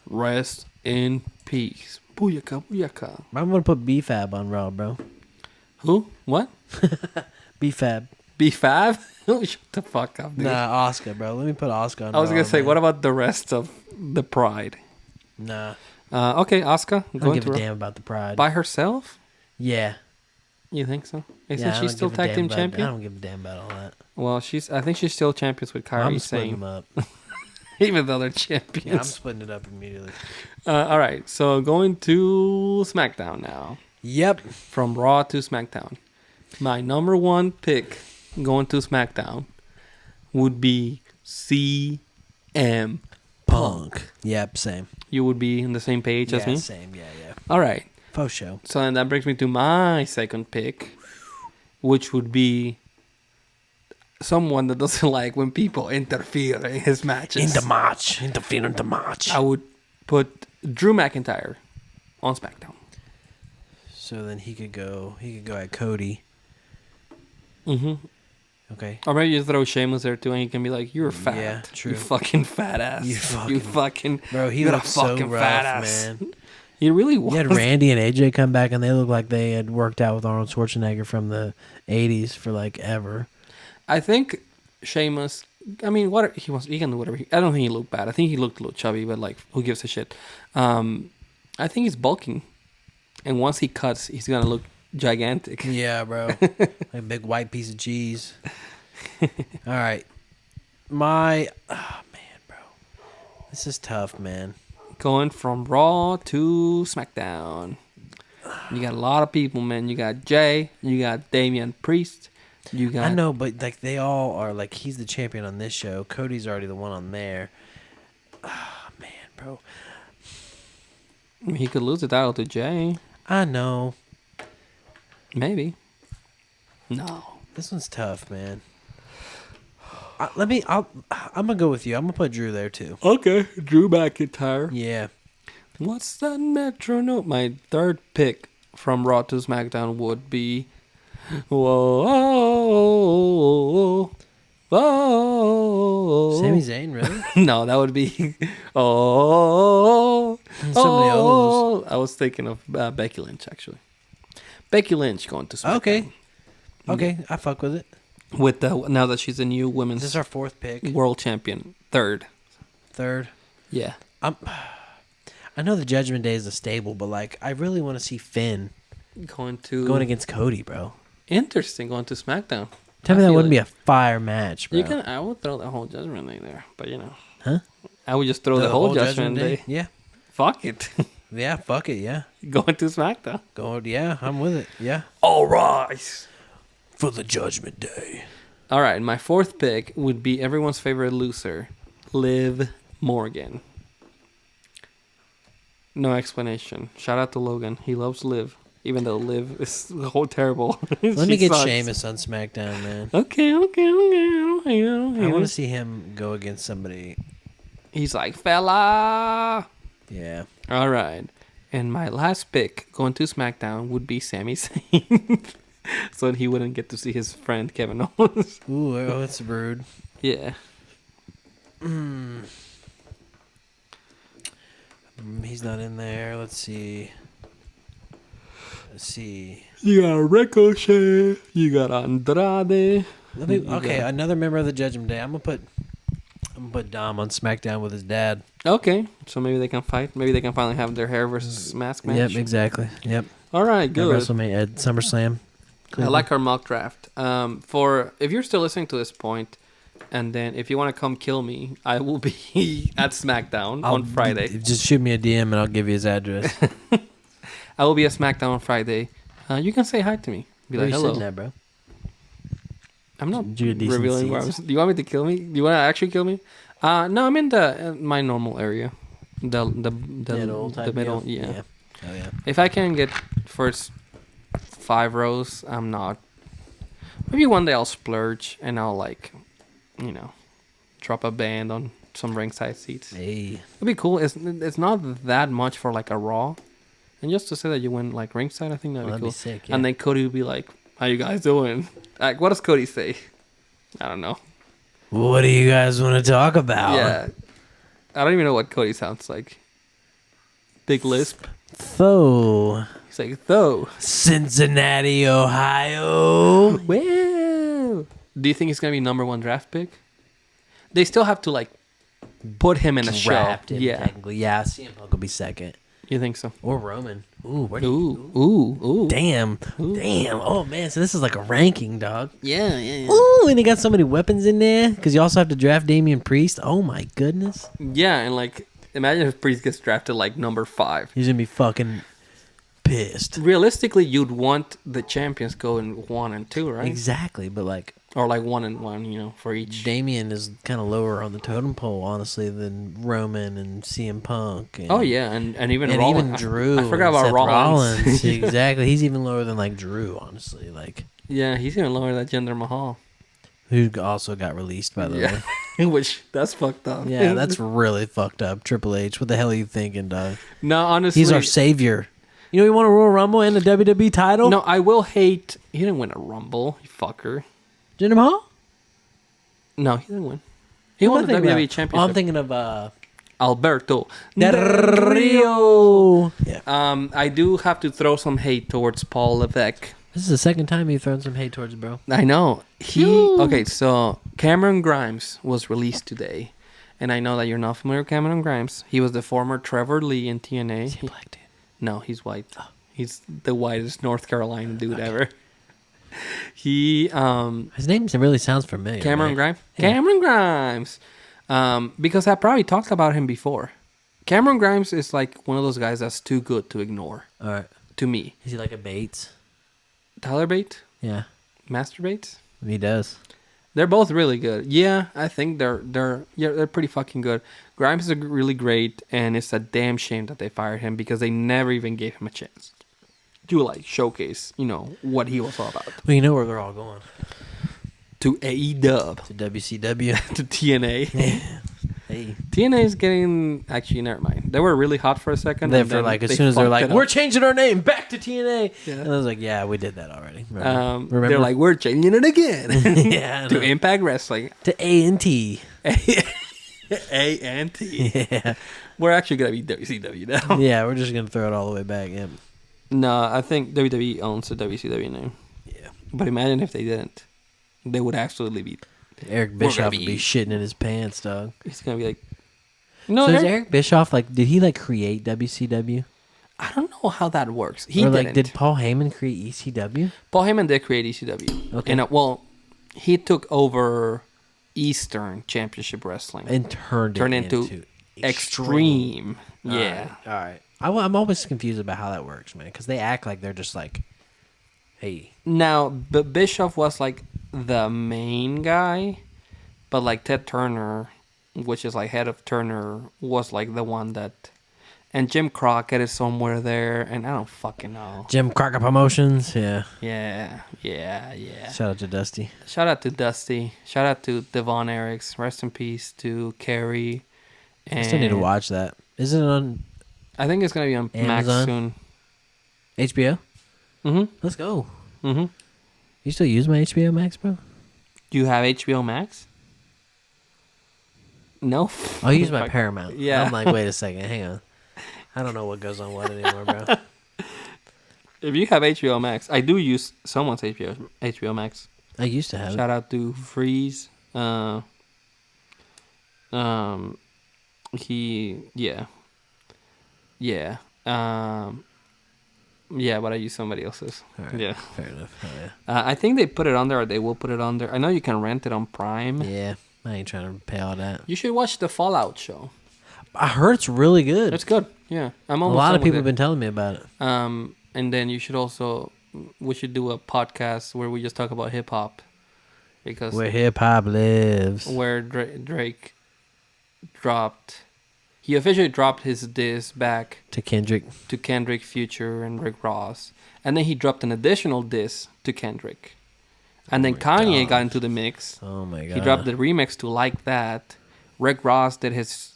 Rest in peace. Booyaka, booyaka. I'm gonna put B-Fab on Raw, bro. Who? What? B-Fab. B5? Shut the fuck up, dude. Nah, Oscar, bro. Let me put Oscar on I was Raw, going to say, man. what about the rest of the Pride? Nah. Okay, Asuka. I don't give a damn about the Pride. By herself? Yeah. You think so? Isn't Yeah, I she don't still give a tag damn team about- champion? I don't give a damn about all that. Well, I think she's still champions with Kairi I'm splitting them Sane. up. Even though they're Yeah, I'm champions. splitting it up immediately. All right, so going to SmackDown now. Yep. From Raw to SmackDown. My number 1 pick going to SmackDown would be CM Punk. Yep, same. You would be on the same page as me? Same. Yeah. All right. Post show. So then that brings me to my second pick, which would be someone that doesn't like when people interfere in his matches. In the match. Interfere in the match. I would put Drew McIntyre on SmackDown. So then he could go at Cody. Mm-hmm. Okay. Or maybe you throw Sheamus there too, and he can be like, "You're fat, Yeah, true. You fucking fat ass, You fucking- Bro, he you're looked a so fucking rough, fat ass." man. He really was. You had Randy and AJ come back, and they looked like they had worked out with Arnold Schwarzenegger from the 80s for like ever. I think Sheamus. I mean, what he wants, he can do whatever. I don't think he looked bad. I think he looked a little chubby, but like, who gives a shit? I think he's bulking, and once he cuts, he's gonna look gigantic. Yeah, bro. Like a big white piece of cheese. All right. Oh, man, bro. This is tough, man. Going from Raw to SmackDown. You got a lot of people, man. You got Jey. You got Damien Priest. You got... I know, but like they all are like he's the champion on this show. Cody's already the one on there. Oh, man, bro. He could lose the title to Jey. I know. Maybe. No. This one's tough, man. I'm gonna go with you. I'm gonna put Drew there too. Okay, Drew McIntyre. Yeah. What's that metronome? My third pick from Raw to SmackDown would be... Whoa. Whoa. Sami Zayn, really? No, that would be... Oh. Somebody else. I was thinking of Becky Lynch, actually. Becky Lynch going to SmackDown. Okay, I fuck with it. With now that she's a new women's... This is our fourth pick. World champion. Third. Yeah. Yeah. I know the Judgment Day is a stable, but like I really want to see Finn going against Cody, bro. Interesting, going to SmackDown. Tell me that wouldn't be a fire match, bro. I would throw the whole Judgment Day there, but Huh? I would just throw the whole Judgment Day. Yeah. Fuck it. Yeah, fuck it, yeah. Going to SmackDown. Yeah, I'm with it, yeah. All rise for the Judgment Day. All right, my fourth pick would be everyone's favorite loser, Liv Morgan. No explanation. Shout out to Logan. He loves Liv, even though Liv is whole terrible. Let me get Sheamus on SmackDown, man. Okay. I want to see him go against somebody. He's like, fella. Yeah. All right. And my last pick going to SmackDown would be Sami Zayn. So that he wouldn't get to see his friend Kevin Owens. Ooh, that's rude. Yeah. He's not in there. Let's see. You got Ricochet. You got Andrade. Another member of the Judgment Day. I'm gonna put Dom on SmackDown with his dad. Okay, so maybe they can fight. Maybe they can finally have their hair versus mask match. Yep, exactly. Yep. All right, good. WrestleMania at SummerSlam. I like our mock draft. For if you're still listening to this point, and then if you want to come kill me, I will be at SmackDown on Friday. Just shoot me a DM and I'll give you his address. I will be at SmackDown on Friday. You can say hi to me. Be Where like, you hello. sitting at, bro? I'm not revealing where I was. Do you want me to kill me? Do you want to actually kill me? No, I'm in my normal area. The middle. Yeah. Oh yeah. If I can get first 5 rows, I'm not. Maybe one day I'll splurge and I'll drop a band on some ringside seats. Hey. It'd be cool. It's not that much for like a Raw, and just to say that you win like ringside, I think that'd be cool. Be sick, yeah. And then Cody would be like, "How you guys doing?" Like, what does Cody say? I don't know. What do you guys want to talk about? Yeah, I don't even know what Cody sounds like. Big lisp. Though. He's like, though. Cincinnati, Ohio. Well, do you think he's gonna be #1 draft pick? They still have to put him in a show. Him, yeah, technically. Yeah, CM Punk will be second. You think so? Or Roman. Ooh, Ooh. Damn. Oh man, so this is like a ranking, dog. Yeah. Ooh, and he got so many weapons in there because you also have to draft Damien Priest. Oh my goodness. Yeah, and imagine if Priest gets drafted #5. He's gonna be fucking pissed. Realistically, you'd want the champions going 1 and 2, right? Exactly, but or 1 and 1, for each. Damien is kind of lower on the totem pole, honestly, than Roman and CM Punk. And, oh yeah, and even and Rollins. even Drew. I forgot about Seth Rollins. Exactly, he's even lower than Drew, honestly. Yeah, he's even lower than Jinder Mahal, who also got released, by the way. Which that's fucked up. Yeah, that's really fucked up. Triple H, what the hell are you thinking, dog? No, honestly, he's our savior. You know, he won a Royal Rumble and a WWE title. No, I will hate. He didn't win a Rumble, you fucker. Jinder Mahal? No, he didn't win. He won the WWE Championship. Oh, I'm thinking of Alberto Del Rio. Yeah. I do have to throw some hate towards Paul Levesque. This is the second time you've thrown some hate towards bro. I know. Okay, so Cameron Grimes was released today. And I know that you're not familiar with Cameron Grimes. He was the former Trevor Lee in TNA. Is he black, dude? No, he's white. Oh. He's the whitest North Carolina dude ever. He His name really sounds familiar. Cameron right? Grimes. Yeah. Cameron Grimes. Because I probably talked about him before. Cameron Grimes is like one of those guys that's too good to ignore. All right. To me. Is he like a Bates? Tyler Bates? Yeah. Master Bates? He does. They're both really good. Yeah, I think they're pretty fucking good. Grimes is really great, and it's a damn shame that they fired him because they never even gave him a chance to like showcase, what he was all about. Well, you know where they're all going. To AEW. To WCW. To TNA. Hey. TNA is getting... Actually, never mind. They were really hot for a second. Then for like, as soon as they're like, we're changing our name back to TNA. Yeah. And I was like, yeah, we did that already. Remember? They're like, we're changing it again. Yeah. To Impact Wrestling. To A&T. A&T. Yeah. We're actually going to be WCW now. Yeah, we're just going to throw it all the way back. Yeah. No, I think WWE owns the WCW name. Yeah. But imagine if they didn't. They would absolutely be... Eric Bischoff would be shitting in his pants, dog. He's going to be like... No, so is Eric Bischoff, like, did he, like, create WCW? I don't know how that works. He or, like, didn't. did Paul Heyman create ECW? Paul Heyman did create ECW. Okay. And, he took over Eastern Championship Wrestling. And turned it into Extreme. Yeah. All right. I'm always confused about how that works, man, because they act like they're just like, hey. Now, but Bischoff was like the main guy, but like Ted Turner, which is like head of Turner, was like the one that, and Jim Crockett is somewhere there, and I don't fucking know. Jim Crockett Promotions, yeah. Yeah. Shout out to Dusty. Shout out to Dusty. Shout out to Devon Eriks. Rest in peace to Kerry. And I still need to watch that. Is it on I think it's gonna be on Amazon? Max soon. HBO? Mm-hmm. Let's go. Mm-hmm. You still use my HBO Max, bro? Do you have HBO Max? No. I'll use my Paramount. Yeah. I'm like, wait a second, hang on. I don't know what goes on what anymore, bro. If you have HBO Max, I do use someone's HBO Max. I used to have Shout out to Freeze. But I use somebody else's. Right, yeah, fair enough. Oh, yeah. I think they put it on there, or they will put it on there. I know you can rent it on Prime. Yeah, I ain't trying to pay all that. You should watch the Fallout show. I heard it's really good. It's good. Yeah, I'm a almost lot done of people with have been telling me about it. And then you should also, we should do a podcast where we just talk about hip hop, because Where hip hop lives. where Drake dropped, he officially dropped his diss back To Kendrick. to Kendrick, Future, and Rick Ross, and then he dropped an additional diss to Kendrick, and then Kanye got into the mix. Oh my god. He dropped the remix to Like That. Rick Ross did his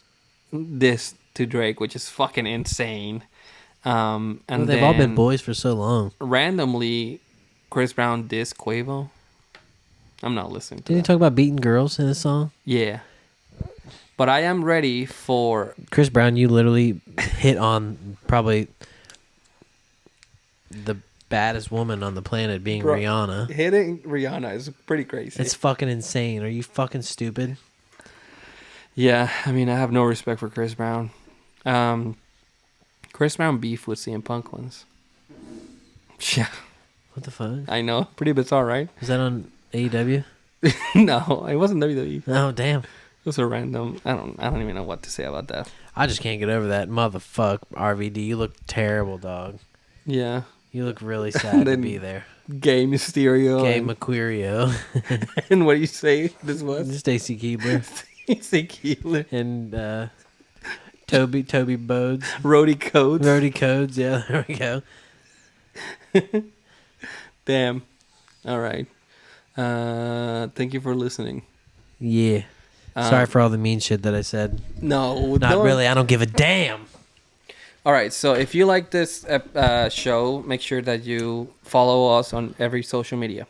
diss to Drake, which is fucking insane. And they've all been boys for so long. Randomly, Chris Brown dissed Quavo. I'm not listening to Didn't he that. talk about beating girls in this song? Yeah. But I am ready for... Chris Brown, you literally hit on probably the baddest woman on the planet being Rihanna. Hitting Rihanna is pretty crazy. It's fucking insane. Are you fucking stupid? Yeah, I mean, I have no respect for Chris Brown. Chris Brown beef with CM Punk once. Yeah. What the fuck? I know. Pretty bizarre, right? Is that on AEW? No, it wasn't WWE. Oh, damn. It was a random... I don't even know what to say about that. I just can't get over that. Motherfuck, RVD. You look terrible, dog. Yeah. You look really sad to Then- be there. Gay Mysterio. Gay and, McQuerio. and what do you say this was? Stacy Keebler. Stacey Keebler. And Toby Bodes. Rody Codes. Rody Codes, yeah, there we go. Damn. All right. Thank you for listening. Yeah. Sorry for all the mean shit that I said. No. Not really. I don't give a damn. All right. So if you like this show, make sure that you follow us on every social media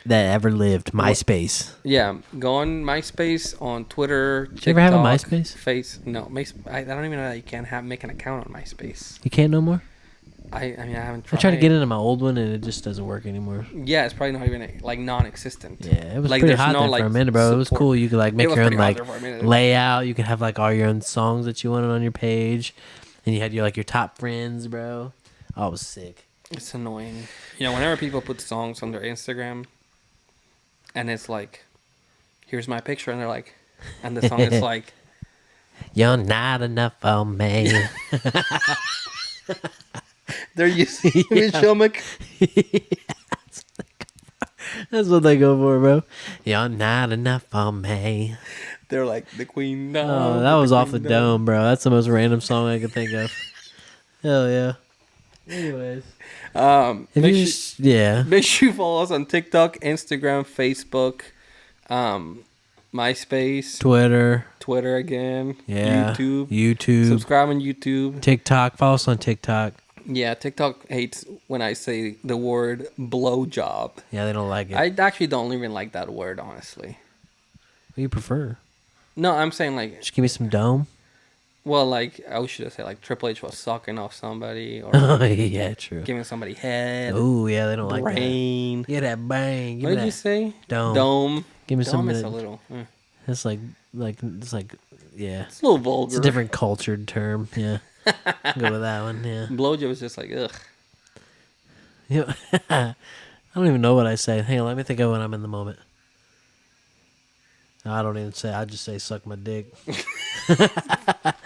that ever lived. MySpace. Yeah. Go on MySpace, on Twitter. Did you ever have a MySpace? No. I don't even know that you can make an account on MySpace. You can't no more? I mean, I haven't I tried. tried to get into my old one and it just doesn't work anymore. Yeah, it's probably not even like non-existent. Yeah, it was like, pretty there's hot no, there like, for a minute, bro. It was support. cool. You could like make It was your own pretty hot like there for a minute. layout. You could have like all your own songs that you wanted on your page, and you had your like your top friends, bro. Oh, it was sick. It's annoying. You know, whenever people put songs on their Instagram, and it's like, here's my picture, and they're like, and the song is like, you're not enough for me. they're using Michelle That's what they go for, bro. You're not enough for me. They're like the queen. Oh, that was off the dome, bro. That's the most random song I could think of. Hell yeah. Anyways, make sure you follow us on TikTok, Instagram, Facebook, MySpace, Twitter again, YouTube. Subscribe on YouTube, TikTok. Follow us on TikTok. Yeah, TikTok hates when I say the word blowjob. Yeah, they don't like it. I actually don't even like that word, honestly. What do you prefer? No, I'm saying like... Just give me some dome? Well, like, I should have said like Triple H was sucking off somebody. Or yeah, true. Giving somebody head. Oh, yeah, they don't like that. Brain. Yeah, that bang. What did you say? Dome. Give me some... Dome is a little... It's like, yeah. It's a little vulgar. It's a different cultured term, yeah. Go with that one, yeah. Blowjob is just like, ugh. Yeah. I don't even know what I say. Hang on, let me think of when I'm in the moment. No, I don't even say. I just say suck my dick.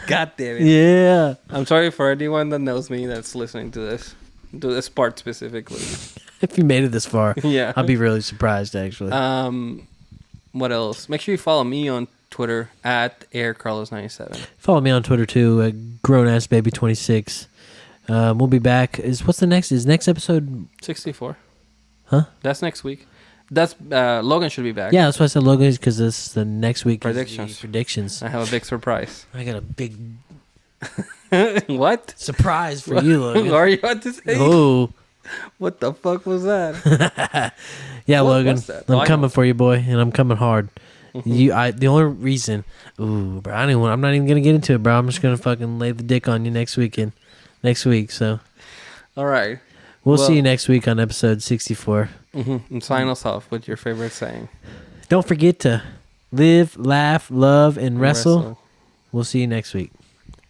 God damn it. Yeah. I'm sorry for anyone that knows me that's listening to this part specifically. If you made it this far, yeah, I'd be really surprised actually. What else? Make sure you follow me on Twitter at AirCarlos97. Follow me on Twitter too, grownassbaby26. We'll be back. Is next episode 64? Huh? That's next week. That's Logan should be back. Yeah, that's why I said Logan, because this is the next week. Predictions. I have a big surprise. I got a big what surprise for you, Logan. What are you about to say? Oh, what the fuck was that? Yeah, Logan, I'm coming for you, boy, and I'm coming hard. Mm-hmm. The only reason, bro, I'm not even gonna get into it, bro. I'm just gonna fucking lay the dick on you next week. So, all right, we'll see you next week on episode 64. Mm-hmm. And sign us off with your favorite saying. Don't forget to live, laugh, love, and wrestle. We'll see you next week.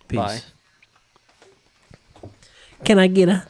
Peace. Bye. Can I get a...